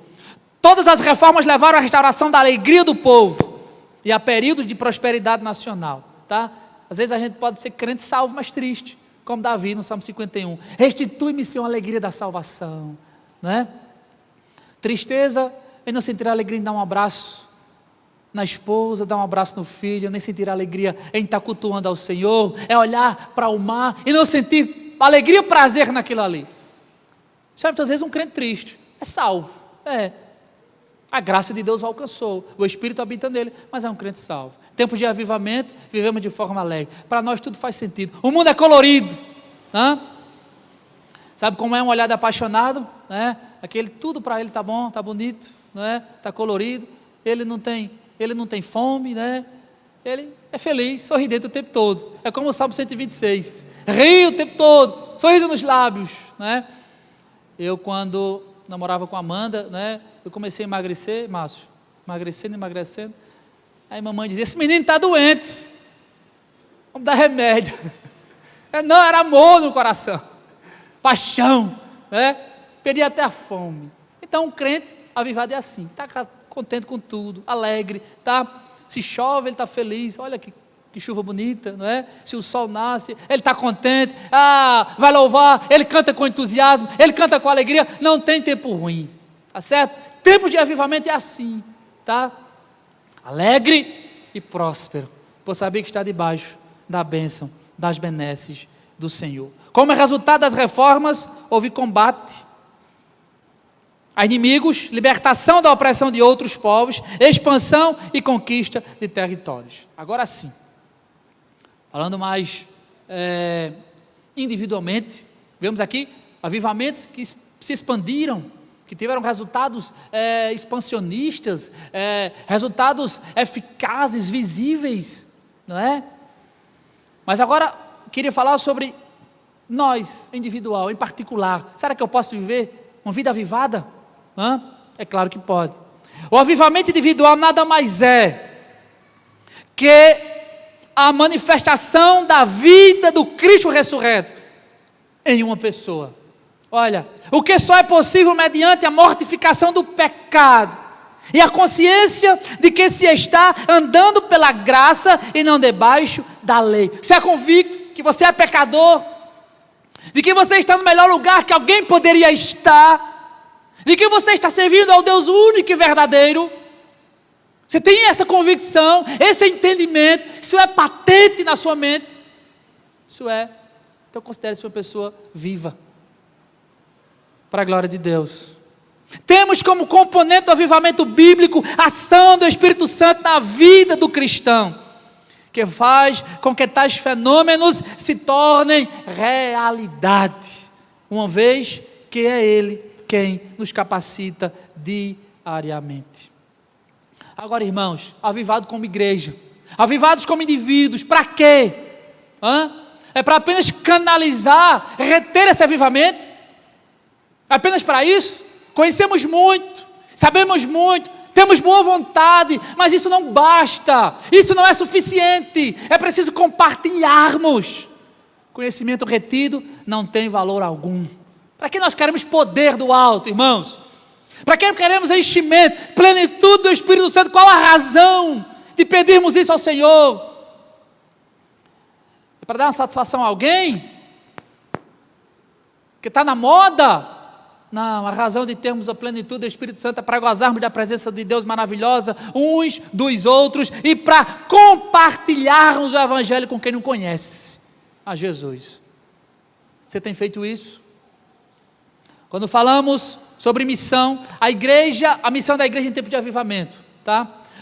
Todas as reformas levaram à restauração da alegria do povo e a períodos de prosperidade nacional, tá? Às vezes a gente pode ser crente salvo, mas triste, como Davi no Salmo 51. Restitui-me, Senhor, a alegria da salvação, não é? Tristeza, eu não sentir a alegria em dar um abraço na esposa, dar um abraço no filho, nem sentir a alegria em estar cultuando ao Senhor, é olhar para o mar e não sentir alegria e prazer naquilo ali. Sabe, muitas vezes um crente triste, é salvo, A graça de Deus o alcançou, o Espírito habita nele, mas é um crente salvo. Tempo de avivamento, vivemos de forma alegre. Para nós tudo faz sentido. O mundo é colorido. Sabe como é um olhar de apaixonado? Aquele tudo para ele está bom, está bonito, está colorido. Ele não tem fome, ele é feliz, sorridente o tempo todo. É como o Salmo 126. Ri o tempo todo, sorriso nos lábios. Eu, quando namorava com a Amanda, eu comecei a emagrecer, Márcio, emagrecendo. Aí a mamãe dizia: esse menino está doente, vamos dar remédio. Não, era amor no coração, paixão, perdia até a fome. Então um crente avivado é assim, está contente com tudo, alegre, se chove ele está feliz, olha que chuva bonita, se o sol nasce, ele está contente, vai louvar, ele canta com entusiasmo, ele canta com alegria, não tem tempo ruim, tá certo? Tempo de avivamento é assim, alegre e próspero, por saber que está debaixo da bênção, das benesses do Senhor. Como resultado das reformas, houve combate a inimigos, libertação da opressão de outros povos, expansão e conquista de territórios. Agora sim, falando mais individualmente, vemos aqui avivamentos que se expandiram, que tiveram resultados expansionistas, resultados eficazes, visíveis, não é? Mas agora queria falar sobre nós, individual, em particular. Será que eu posso viver uma vida avivada? É claro que pode. O avivamento individual nada mais é que a manifestação da vida do Cristo ressurreto em uma pessoa. Olha, o que só é possível mediante a mortificação do pecado e a consciência de que se está andando pela graça e não debaixo da lei. Você é convicto que você é pecador, de que você está no melhor lugar que alguém poderia estar, de que você está servindo ao Deus único e verdadeiro. Você tem essa convicção, esse entendimento, isso é patente na sua mente, então considere-se uma pessoa viva, para a glória de Deus. Temos como componente do avivamento bíblico a ação do Espírito Santo na vida do cristão, que faz com que tais fenômenos se tornem realidade, uma vez que é Ele quem nos capacita diariamente. Agora, irmãos, avivado como igreja, avivados como indivíduos, para quê? É para apenas canalizar, reter esse avivamento? É apenas para isso? Conhecemos muito, sabemos muito, temos boa vontade, mas isso não basta, isso não é suficiente, é preciso compartilharmos. Conhecimento retido não tem valor algum. Para que nós queremos poder do alto, irmãos? Para que queremos enchimento, plenitude do Espírito Santo? Qual a razão de pedirmos isso ao Senhor? É para dar uma satisfação a alguém? Que está na moda? Não, a razão de termos a plenitude do Espírito Santo é para gozarmos da presença de Deus maravilhosa, uns dos outros, e para compartilharmos o Evangelho com quem não conhece a Jesus. Você tem feito isso? Quando falamos sobre missão, a missão da igreja em tempo de avivamento,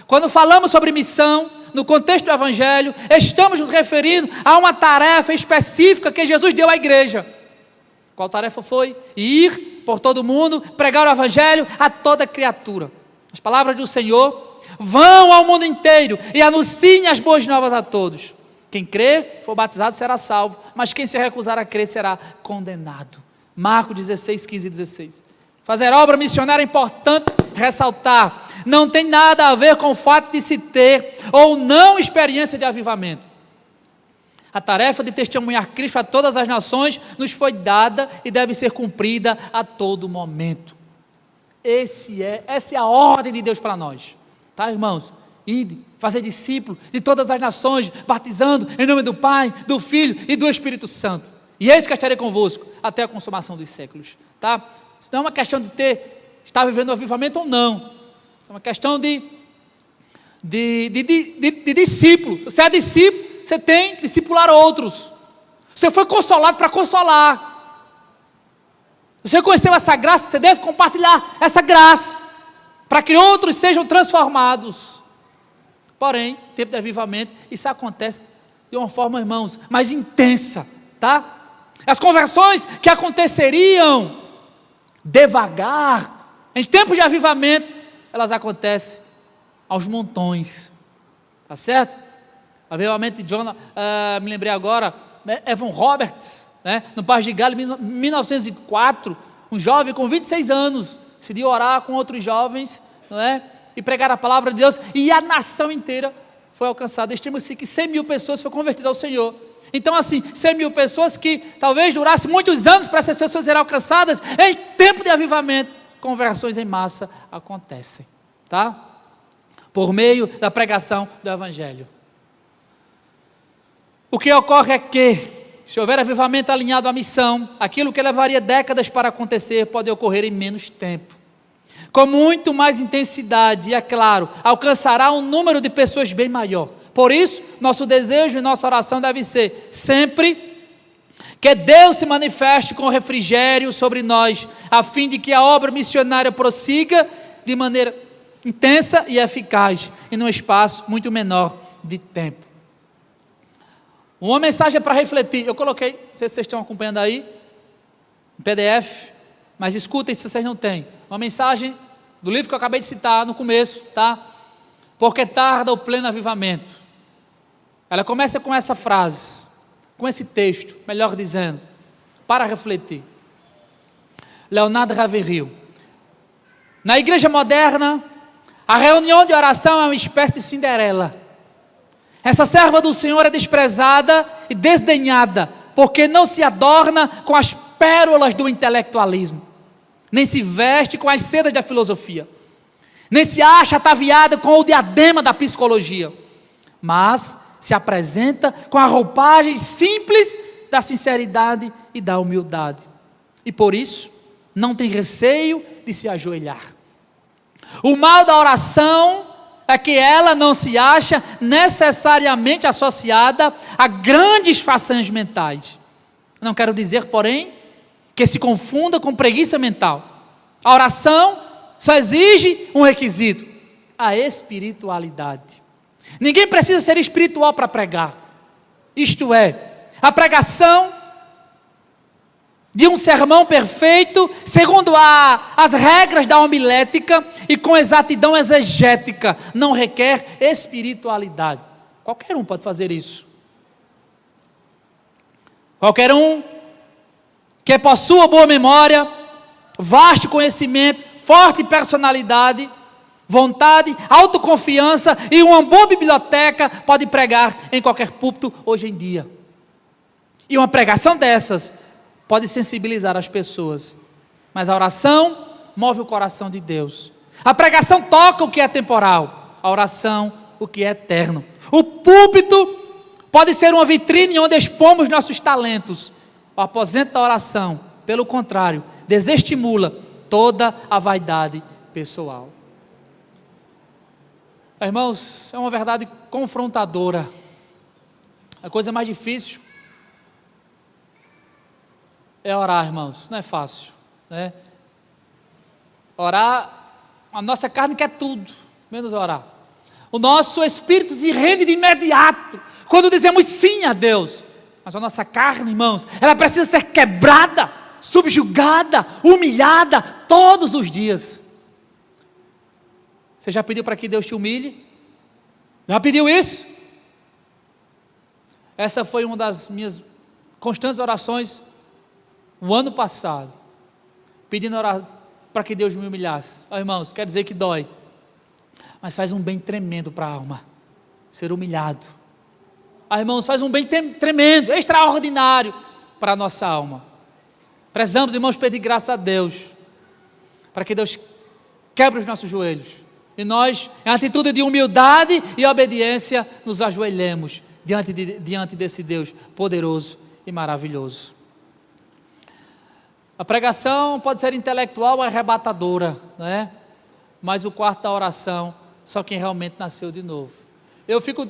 Quando falamos sobre missão, no contexto do Evangelho, estamos nos referindo a uma tarefa específica que Jesus deu à igreja. Qual tarefa foi? Ir por todo mundo, pregar o Evangelho a toda criatura. As palavras do Senhor: vão ao mundo inteiro e anunciem as boas novas a todos. Quem crer, for batizado, será salvo, mas quem se recusar a crer será condenado. Marcos 16, 15 e 16. Fazer obra missionária é importante ressaltar. Não tem nada a ver com o fato de se ter ou não experiência de avivamento. A tarefa de testemunhar Cristo a todas as nações nos foi dada e deve ser cumprida a todo momento. Essa é a ordem de Deus para nós. Irmãos? Ide, fazer discípulo de todas as nações, batizando em nome do Pai, do Filho e do Espírito Santo. E eis que estarei convosco até a consumação dos séculos. Isso não é uma questão de estar vivendo o avivamento ou não. É uma questão de discípulo. Você é discípulo, você tem que discipular outros. Você foi consolado para consolar. Você conheceu essa graça, você deve compartilhar essa graça. para que outros sejam transformados. Porém, tempo de avivamento, isso acontece de uma forma, irmãos, mais intensa, tá? As conversões que aconteceriam devagar, em tempos de avivamento, elas acontecem aos montões, tá certo? Avivamento de me lembrei agora, Evan Roberts, né, no País de Gales, em 1904, um jovem com 26 anos, decidiu orar com outros jovens, não é? E pregar a palavra de Deus, e a nação inteira foi alcançada. Estima-se que 100 mil pessoas foram convertidas ao Senhor. Então assim, 100 mil pessoas que talvez durasse muitos anos para essas pessoas serem alcançadas, em tempo de avivamento, conversões em massa acontecem, tá? Por meio da pregação do Evangelho. O que ocorre é que, se houver avivamento alinhado à missão, aquilo que levaria décadas para acontecer pode ocorrer em menos tempo, com muito mais intensidade, e é claro, alcançará um número de pessoas bem maior. Por isso, nosso desejo e nossa oração deve ser sempre que Deus se manifeste com refrigério sobre nós, a fim de que a obra missionária prossiga de maneira intensa e eficaz, e num espaço muito menor de tempo. Uma mensagem para refletir, eu coloquei, não sei se vocês estão acompanhando aí, em PDF, mas escutem se vocês não têm, uma mensagem do livro que eu acabei de citar no começo, tá? Porque tarda o pleno avivamento. Ela começa com essa frase, com esse texto, melhor dizendo, para refletir. Leonardo Ravenhill. Na igreja moderna, a reunião de oração é uma espécie de Cinderela. Essa serva do Senhor é desprezada e desdenhada, porque não se adorna com as pérolas do intelectualismo, nem se veste com as sedas da filosofia, nem se acha ataviada com o diadema da psicologia, mas se apresenta com a roupagem simples da sinceridade e da humildade, e por isso não tem receio de se ajoelhar. O mal da oração é que ela não se acha necessariamente associada a grandes façanhas mentais. Não quero dizer, porém, que se confunda com preguiça mental. A oração só exige um requisito: a espiritualidade. Ninguém precisa ser espiritual para pregar. Isto é, a pregação de um sermão perfeito, segundo as regras da homilética e com exatidão exegética, não requer espiritualidade. Qualquer um pode fazer isso. Qualquer um que possua boa memória, vasto conhecimento, forte personalidade, vontade, autoconfiança e uma boa biblioteca pode pregar em qualquer púlpito hoje em dia. E uma pregação dessas pode sensibilizar as pessoas, mas a oração move o coração de Deus. A pregação toca o que é temporal, a oração o que é eterno. O púlpito pode ser uma vitrine onde expomos nossos talentos. O aposento da oração, pelo contrário, desestimula toda a vaidade pessoal. Irmãos, é uma verdade confrontadora. A coisa mais difícil é orar, irmãos, não é fácil, né? Orar, a nossa carne quer tudo, menos orar. O nosso espírito se rende de imediato, quando dizemos sim a Deus, mas a nossa carne, irmãos, ela precisa ser quebrada, subjugada, humilhada, todos os dias. Você já pediu para que Deus te humilhe? Já pediu isso? Essa foi uma das minhas constantes orações o ano passado, pedindo para que Deus me humilhasse. Irmãos, quer dizer que dói, mas faz um bem tremendo para a alma, ser humilhado. Irmãos, faz um bem tremendo, extraordinário para a nossa alma. Precisamos, irmãos, pedir graça a Deus, para que Deus quebre os nossos joelhos, e nós, em atitude de humildade e obediência, nos ajoelhemos diante desse Deus poderoso e maravilhoso. A pregação pode ser intelectual ou arrebatadora, né? Mas o quarto da oração, só quem realmente nasceu de novo. Eu fico,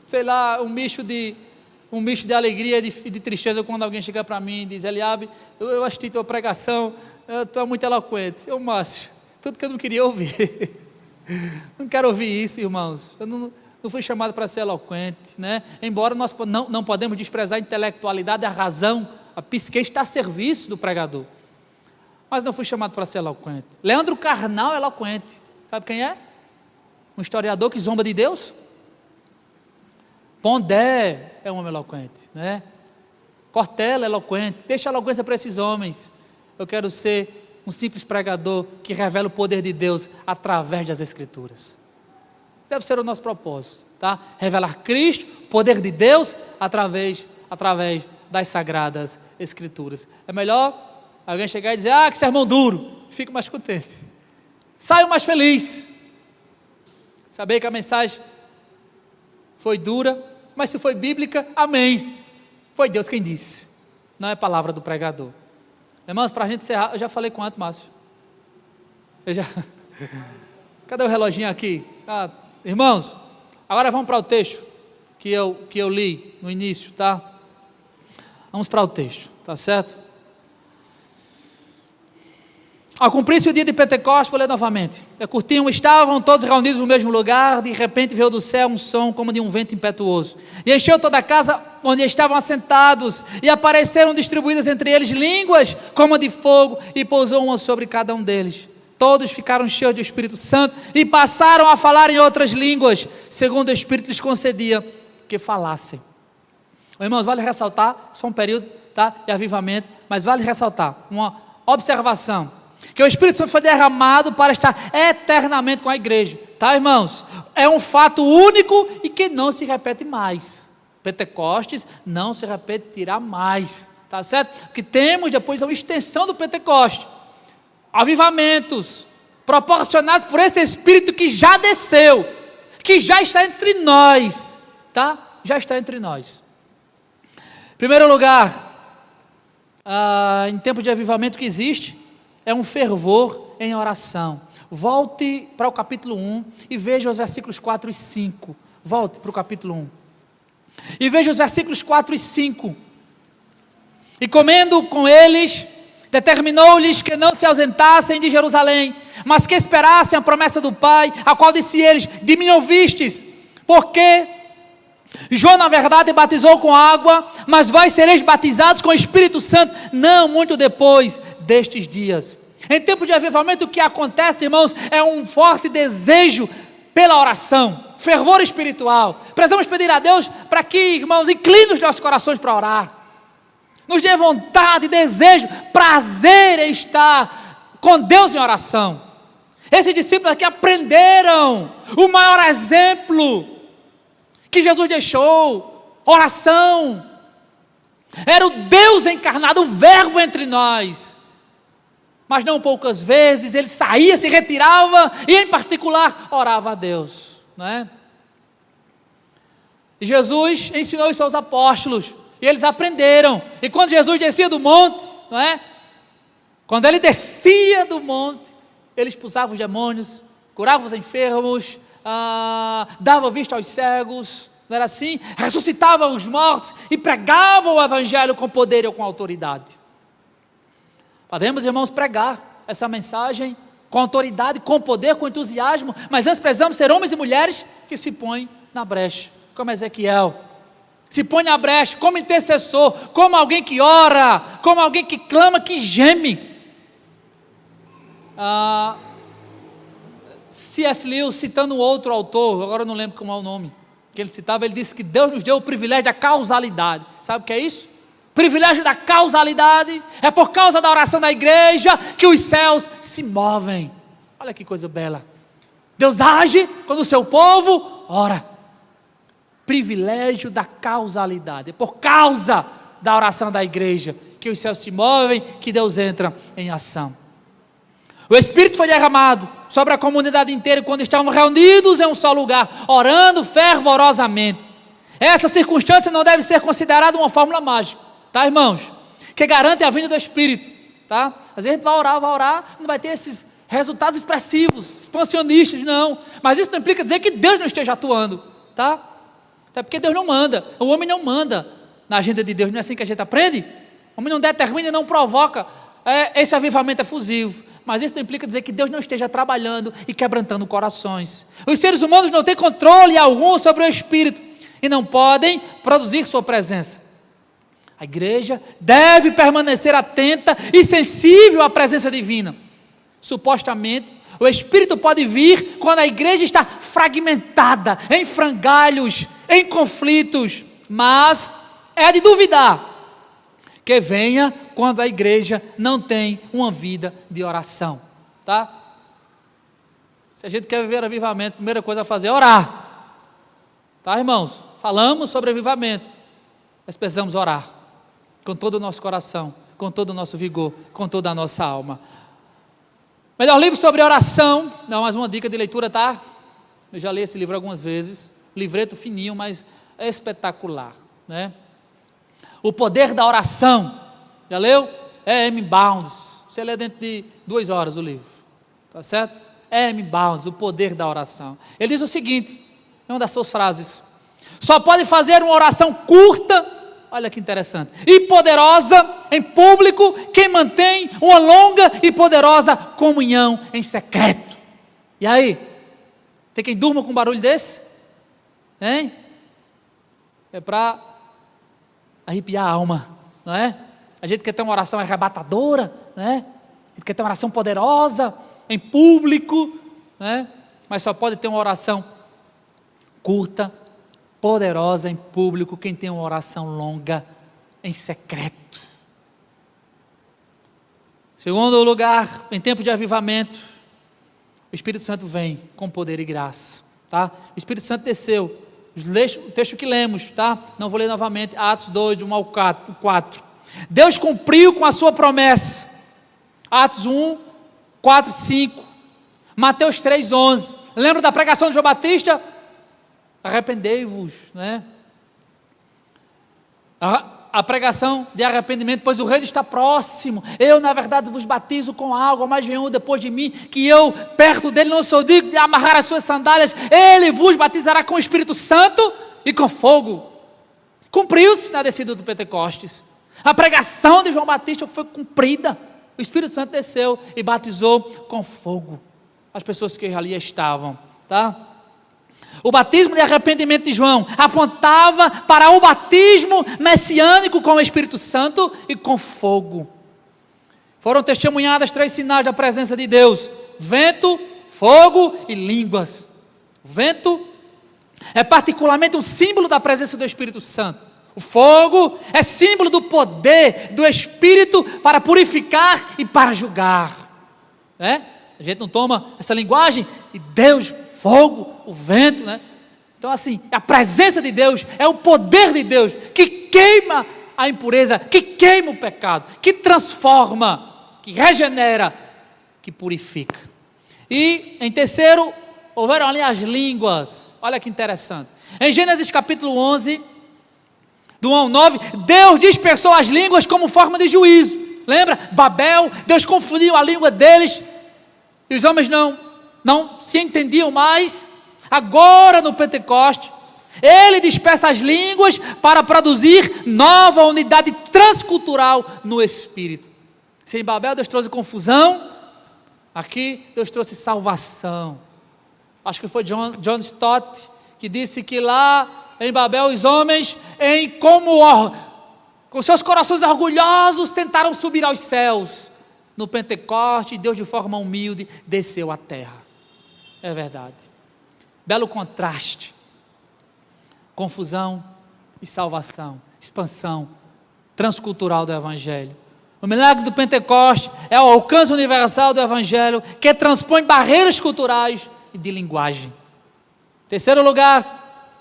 sei lá, um misto de alegria e de tristeza quando alguém chega para mim e diz: Eliabe, eu assisti tua pregação, tu é muito eloquente. Márcio, tudo que eu não queria ouvir. Não quero ouvir isso, irmãos. Eu não fui chamado para ser eloquente, né? Embora nós não podemos desprezar a intelectualidade, a razão, a psique está a serviço do pregador. Mas não fui chamado para ser eloquente. Leandro Carnal é eloquente. Sabe quem é? Um historiador que zomba de Deus. Pondé é um homem eloquente, né? Cortella é eloquente. Deixa a eloquência para esses homens. Eu quero ser um simples pregador que revela o poder de Deus através das Escrituras. Isso deve ser o nosso propósito, tá? Revelar Cristo, o poder de Deus através das Sagradas Escrituras. É melhor alguém chegar e dizer: ah, que sermão duro. Fico mais contente. Saio mais feliz. Saber que a mensagem foi dura, mas se foi bíblica, amém. Foi Deus quem disse, não é palavra do pregador. Irmãos, para a gente encerrar, eu já falei quanto, Márcio? Cadê o reloginho aqui? Irmãos, agora vamos para o texto que eu li no início, tá? Vamos para o texto, tá certo? Ao cumprir-se o dia de Pentecostes, vou ler novamente. É curtinho: estavam todos reunidos no mesmo lugar, de repente veio do céu um som como de um vento impetuoso, e encheu toda a casa onde estavam assentados, e apareceram distribuídas entre eles línguas como de fogo, e pousou uma sobre cada um deles. Todos ficaram cheios do Espírito Santo, e passaram a falar em outras línguas, segundo o Espírito lhes concedia que falassem. Irmãos, vale ressaltar, isso foi um período, tá, de avivamento, mas vale ressaltar uma observação, que o Espírito Santo foi derramado para estar eternamente com a igreja, tá, irmãos? É um fato único e que não se repete mais. Pentecostes não se repetirá mais, tá certo? Que temos depois uma extensão do Pentecoste, avivamentos proporcionados por esse Espírito que já desceu, que já está entre nós, tá? Já está entre nós. Em primeiro lugar, em tempo de avivamento que existe, é um fervor em oração. Volte para o capítulo 1 e veja os versículos 4 e 5. Volte para o capítulo 1 e veja os versículos 4 e 5. E comendo com eles, determinou-lhes que não se ausentassem de Jerusalém, mas que esperassem a promessa do Pai, a qual disse eles: de mim ouvistes, porque João na verdade batizou com água, mas vós sereis batizados com o Espírito Santo não muito depois destes dias. Em tempo de avivamento, o que acontece, irmãos, é um forte desejo pela oração, fervor espiritual. Precisamos pedir a Deus para que, irmãos, incline os nossos corações para orar, nos dê vontade, desejo, prazer em estar com Deus em oração. Esses discípulos aqui aprenderam o maior exemplo que Jesus deixou: oração. Era o Deus encarnado, o Verbo entre nós. Mas não poucas vezes ele saía, se retirava e em particular orava a Deus, não é? E Jesus ensinou isso aos apóstolos e eles aprenderam. E quando Jesus descia do monte, não é? Quando ele descia do monte, ele expulsava os demônios, curava os enfermos, dava vista aos cegos, não era assim? Ressuscitava os mortos e pregava o evangelho com poder e com autoridade. Podemos, irmãos, pregar essa mensagem com autoridade, com poder, com entusiasmo, mas antes precisamos ser homens e mulheres que se põem na brecha, como Ezequiel, se põe na brecha como intercessor, como alguém que ora, como alguém que clama, que geme. C.S. Lewis, citando outro autor, agora eu não lembro como é o nome que ele citava, ele disse que Deus nos deu o privilégio da causalidade. Sabe o que é isso? Privilégio da causalidade. É por causa da oração da igreja que os céus se movem. Olha que coisa bela. Deus age quando o seu povo ora. Privilégio da causalidade. É por causa da oração da igreja que os céus se movem, que Deus entra em ação. O Espírito foi derramado sobre a comunidade inteira quando estavam reunidos em um só lugar, orando fervorosamente. Essa circunstância não deve ser considerada uma fórmula mágica, tá, irmãos? Que garante a vinda do Espírito, tá? Às vezes a gente vai orar, não vai ter esses resultados expressivos, expansionistas, não. Mas isso não implica dizer que Deus não esteja atuando, tá? Até porque Deus não manda, o homem não manda na agenda de Deus, não é assim que a gente aprende? O homem não determina e não provoca esse avivamento efusivo. mas isso não implica dizer que Deus não esteja trabalhando e quebrantando corações. Os seres humanos não têm controle algum sobre o Espírito e não podem produzir sua presença. A igreja deve permanecer atenta e sensível à presença divina. Supostamente, o Espírito pode vir quando a igreja está fragmentada, em frangalhos, em conflitos, mas é de duvidar que venha quando a igreja não tem uma vida de oração, tá? Se a gente quer viver avivamento, a primeira coisa a fazer é orar, tá, irmãos? Falamos sobre avivamento, mas precisamos orar, com todo o nosso coração, com todo o nosso vigor, com toda a nossa alma. Melhor livro sobre oração, não, mais uma dica de leitura, tá? Eu já li esse livro algumas vezes, livreto fininho, mas é espetacular, né? O Poder da Oração, já leu? E.M. Bounds, você lê dentro de 2 horas o livro, tá certo? E.M. Bounds, O Poder da Oração. Ele diz o seguinte, é uma das suas frases: só pode fazer uma oração curta, olha que interessante, e poderosa em público quem mantém uma longa e poderosa comunhão em secreto. E aí, tem quem durma com um barulho desse? Hein? É para arrepiar a alma, não é? A gente quer ter uma oração arrebatadora, né? A gente quer ter uma oração poderosa em público, né? Mas só pode ter uma oração curta, poderosa em público quem tem uma oração longa em secreto. Segundo lugar, em tempo de avivamento, o Espírito Santo vem com poder e graça, tá? O Espírito Santo desceu. O texto que lemos, tá? Não vou ler novamente, Atos 2, de 1 ao 4. Deus cumpriu com a sua promessa. Atos 1, 4, 5. Mateus 3, 11. Lembra da pregação de João Batista? Arrependei-vos, né? A pregação de arrependimento, pois o reino está próximo. Eu, na verdade, vos batizo com água, mas vem um depois de mim, que eu, perto dele, não sou digno de amarrar as suas sandálias. Ele vos batizará com o Espírito Santo e com fogo. Cumpriu-se na descida do Pentecostes. A pregação de João Batista foi cumprida. O Espírito Santo desceu e batizou com fogo as pessoas que ali estavam, tá? O batismo de arrependimento de João apontava para o batismo messiânico com o Espírito Santo e com fogo. Foram testemunhadas 3 sinais da presença de Deus: vento, fogo e línguas. O vento é particularmente um símbolo da presença do Espírito Santo. O fogo é símbolo do poder do Espírito para purificar e para julgar, né? A gente não toma essa linguagem e Deus, fogo, o vento, né? Então assim, a presença de Deus é o poder de Deus que queima a impureza, que queima o pecado, que transforma, que regenera, que purifica. E em terceiro, houveram ali as línguas. Olha que interessante. Em Gênesis capítulo 11, do 1 ao 9, Deus dispersou as línguas como forma de juízo. Lembra? Babel, Deus confundiu a língua deles e os homens não se entendiam mais. Agora no Pentecoste, Ele dispersa as línguas para produzir nova unidade transcultural no Espírito. Se em Babel Deus trouxe confusão, aqui Deus trouxe salvação. Acho que foi John Stott que disse que lá em Babel os homens, com seus corações orgulhosos, tentaram subir aos céus. No Pentecoste, Deus de forma humilde desceu à terra. É verdade. Belo contraste. Confusão e salvação. Expansão transcultural do Evangelho. O milagre do Pentecoste é o alcance universal do Evangelho que transpõe barreiras culturais e de linguagem. Terceiro lugar,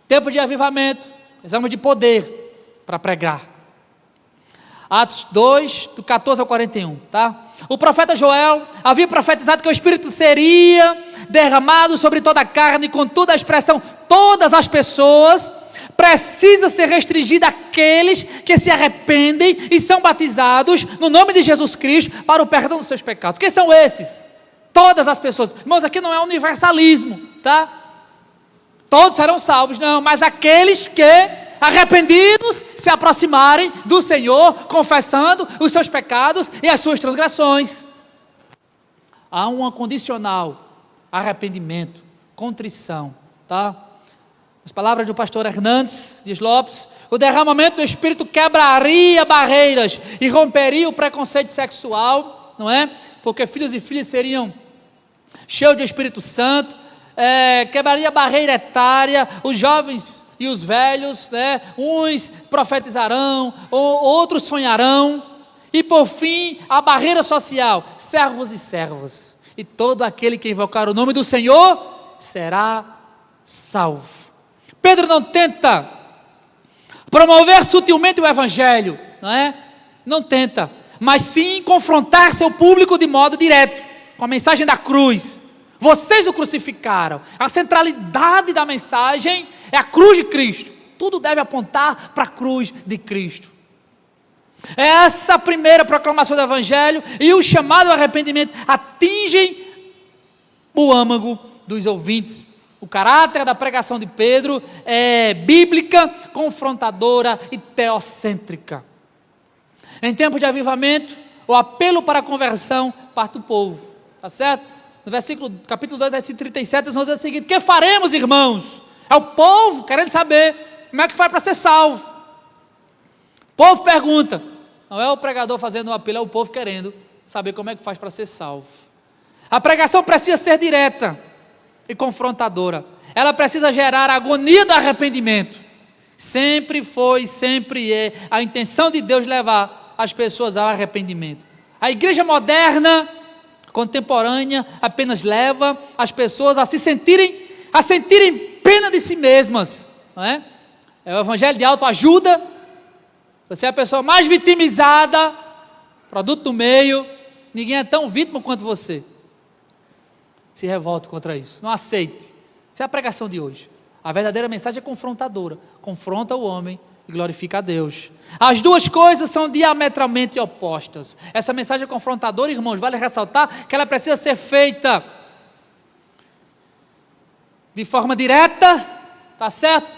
tempo de avivamento. Precisamos de poder para pregar. Atos 2, do 14 ao 41, tá? O profeta Joel havia profetizado que o Espírito seria derramado sobre toda a carne, contudo a expressão todas as pessoas precisa ser restringida àqueles que se arrependem e são batizados no nome de Jesus Cristo para o perdão dos seus pecados. Quem são esses? Todas as pessoas. Irmãos, aqui não é universalismo, tá? Todos serão salvos, não, mas aqueles que arrependidos se aproximarem do Senhor, confessando os seus pecados e as suas transgressões. Há uma condicional: arrependimento, contrição, tá? As palavras do pastor Hernandes Dias Lopes: o derramamento do Espírito quebraria barreiras e romperia o preconceito sexual, não é? Porque filhos e filhas seriam cheios de Espírito Santo, quebraria a barreira etária, os jovens e os velhos, né? Uns profetizarão, outros sonharão, e por fim, a barreira social, servos e servas, e todo aquele que invocar o nome do Senhor será salvo. Pedro não tenta promover sutilmente o Evangelho, não é? Não tenta, mas sim confrontar seu público de modo direto, com a mensagem da cruz. Vocês o crucificaram. A centralidade da mensagem é a cruz de Cristo. Tudo deve apontar para a cruz de Cristo. É essa a primeira proclamação do Evangelho, e o chamado ao arrependimento atingem o âmago dos ouvintes. O caráter da pregação de Pedro é bíblica, confrontadora e teocêntrica. Em tempo de avivamento, o apelo para a conversão parte do povo, tá certo? No capítulo 2, versículo 37, nós diz o seguinte: que faremos, irmãos? É o povo querendo saber como é que faz para ser salvo. O povo pergunta, não é o pregador fazendo um apelo, é o povo querendo saber como é que faz para ser salvo. A pregação precisa ser direta e confrontadora. Ela precisa gerar a agonia do arrependimento. Sempre foi, sempre é a intenção de Deus levar as pessoas ao arrependimento. A igreja moderna, contemporânea, apenas leva as pessoas a sentirem pena de si mesmas, não é? É o evangelho de autoajuda. Você é a pessoa mais vitimizada, produto do meio, ninguém é tão vítima quanto você. Se revolte contra isso, não aceite. Essa é a pregação de hoje. A verdadeira mensagem é confrontadora, confronta o homem e glorifica a Deus. As duas coisas são diametralmente opostas. Essa mensagem confrontadora, irmãos, vale ressaltar que ela precisa ser feita de forma direta, tá certo?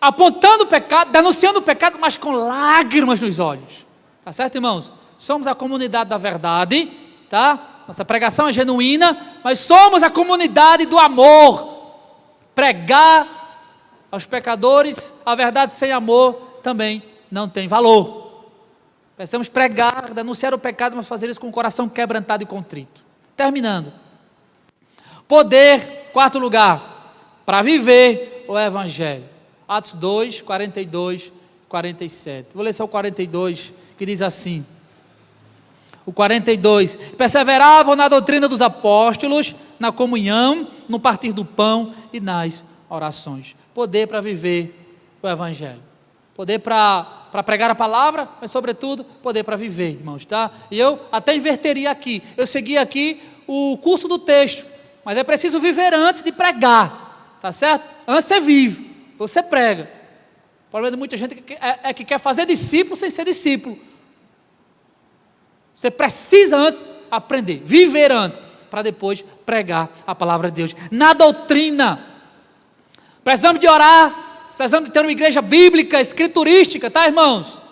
Apontando o pecado, denunciando o pecado, mas com lágrimas nos olhos, tá certo, irmãos? Somos a comunidade da verdade, tá? Nossa pregação é genuína, mas somos a comunidade do amor. Pregar aos pecadores a verdade sem amor também não tem valor. Precisamos pregar, denunciar o pecado, mas fazer isso com o coração quebrantado e contrito. Terminando. Poder, quarto lugar, para viver o Evangelho. Atos 2, 42, 47. Vou ler só o 42, que diz assim. O 42, perseveravam na doutrina dos apóstolos, na comunhão, no partir do pão e nas orações. Poder para viver o Evangelho. Poder para pregar a palavra, mas sobretudo, poder para viver, irmãos, tá? E eu até inverteria aqui, eu segui aqui o curso do texto, mas é preciso viver antes de pregar, tá certo? Antes você vive, você prega. O problema de muita gente é que quer fazer discípulo sem ser discípulo. Você precisa antes aprender, viver antes, para depois pregar a palavra de Deus. Na doutrina, precisamos de orar, precisamos de ter uma igreja bíblica, escriturística, tá, irmãos?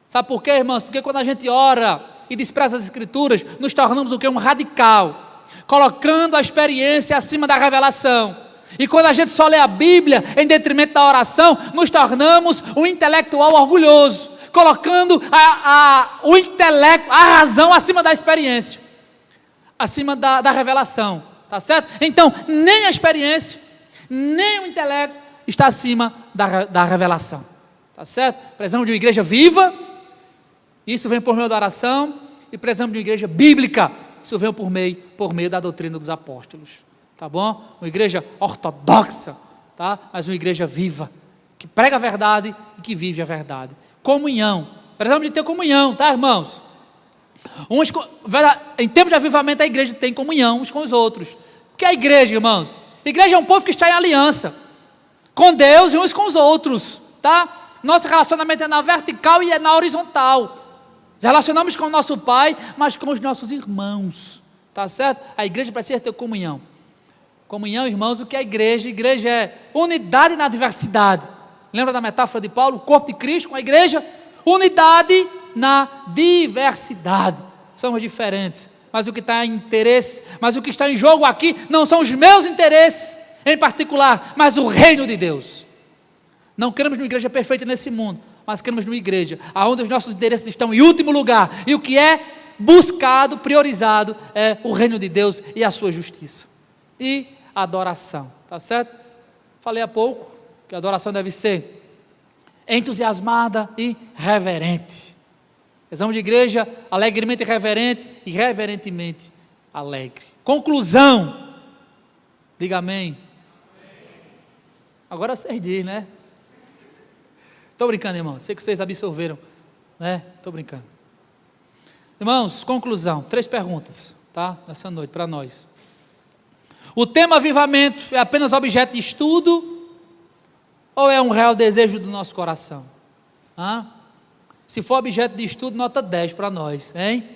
Sabe por quê, irmãos? Porque quando a gente ora e despreza as escrituras, nos tornamos o quê? Um radical, colocando a experiência acima da revelação. E quando a gente só lê a Bíblia em detrimento da oração, nos tornamos um intelectual orgulhoso, colocando o intelecto, a razão acima da experiência, acima da revelação, tá certo? Então, nem a experiência, nem o intelecto está acima da revelação, tá certo? Precisamos de uma igreja viva, isso vem por meio da oração, e precisamos de uma igreja bíblica, isso vem por meio da doutrina dos apóstolos, tá bom? Uma igreja ortodoxa, tá? Mas uma igreja viva, que prega a verdade e que vive a verdade. Comunhão, precisamos de ter comunhão, tá, irmãos? Em tempo de avivamento a igreja tem comunhão uns com os outros. O que é a igreja, irmãos? A igreja é um povo que está em aliança com Deus e uns com os outros, tá? Nosso relacionamento é na vertical e é na horizontal. Nos relacionamos com o nosso Pai, mas com os nossos irmãos, tá certo? A igreja precisa ter comunhão. Comunhão, irmãos, o que é a igreja? A igreja é unidade na diversidade. Lembra da metáfora de Paulo? O corpo de Cristo com a igreja? Unidade na diversidade. Somos diferentes, mas o que está em interesse, mas o que está em jogo aqui não são os meus interesses em particular, mas o reino de Deus. Não queremos uma igreja perfeita nesse mundo, mas queremos uma igreja onde os nossos interesses estão em último lugar, e o que é buscado, priorizado, é o reino de Deus e a sua justiça. E a adoração, tá certo? Falei há pouco que a adoração deve ser entusiasmada e reverente. Precisamos de igreja alegremente reverente e reverentemente alegre. Conclusão, diga amém. Agora vocês dizem, né? Estou brincando, irmão, sei que vocês absorveram, né? Estou brincando. Irmãos, conclusão, 3 perguntas, tá? Nessa noite, para nós. O tema avivamento é apenas objeto de estudo ou é um real desejo do nosso coração? Se for objeto de estudo, nota 10 para nós, hein?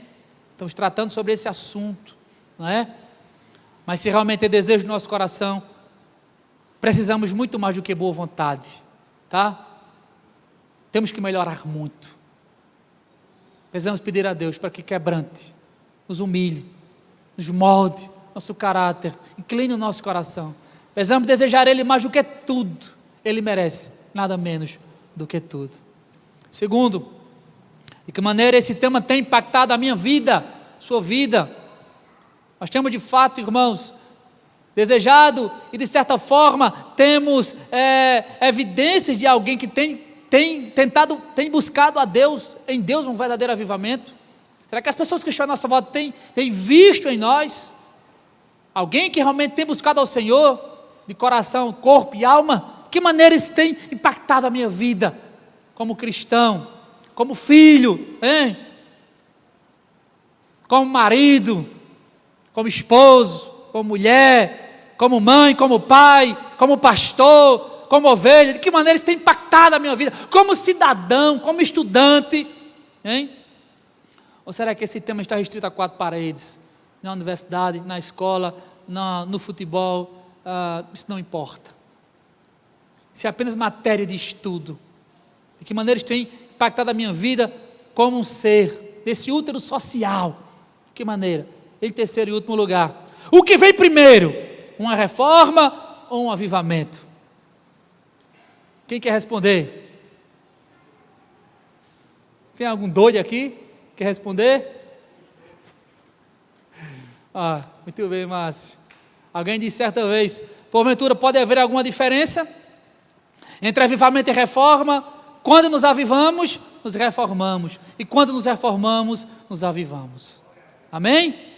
Estamos tratando sobre esse assunto, não é? Mas se realmente é desejo do nosso coração, precisamos muito mais do que boa vontade, tá? Temos que melhorar muito. Precisamos pedir a Deus para que quebrante, nos humilhe, nos molde nosso caráter, incline o nosso coração. Precisamos desejar Ele mais do que tudo. Ele merece nada menos do que tudo. Segundo, de que maneira esse tema tem impactado a minha vida, sua vida. Nós temos de fato, irmãos, desejado e de certa forma temos evidências de alguém que tem buscado a Deus, em Deus um verdadeiro avivamento. Será que as pessoas que estão à nossa volta têm visto em nós alguém que realmente tem buscado ao Senhor de coração, corpo e alma? De que maneira isso tem impactado a minha vida como cristão, como filho, hein? Como marido, como esposo, como mulher, como mãe, como pai, como pastor, como ovelha? De que maneira isso tem impactado a minha vida como cidadão, como estudante, hein? Ou será que esse tema está restrito a 4 paredes? Na universidade, na escola, no futebol, isso não importa. Isso é apenas matéria de estudo. De que maneira isso tem impactado a minha vida como um ser, desse útero social? De que maneira? Em terceiro e último lugar, o que vem primeiro? Uma reforma ou um avivamento? Quem quer responder? Tem algum doido aqui? Quer responder? Muito bem, Márcio. Alguém disse certa vez, porventura pode haver alguma diferença entre avivamento e reforma? Quando nos avivamos, nos reformamos, e quando nos reformamos, nos avivamos. Amém?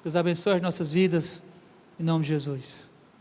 Deus abençoe as nossas vidas, em nome de Jesus.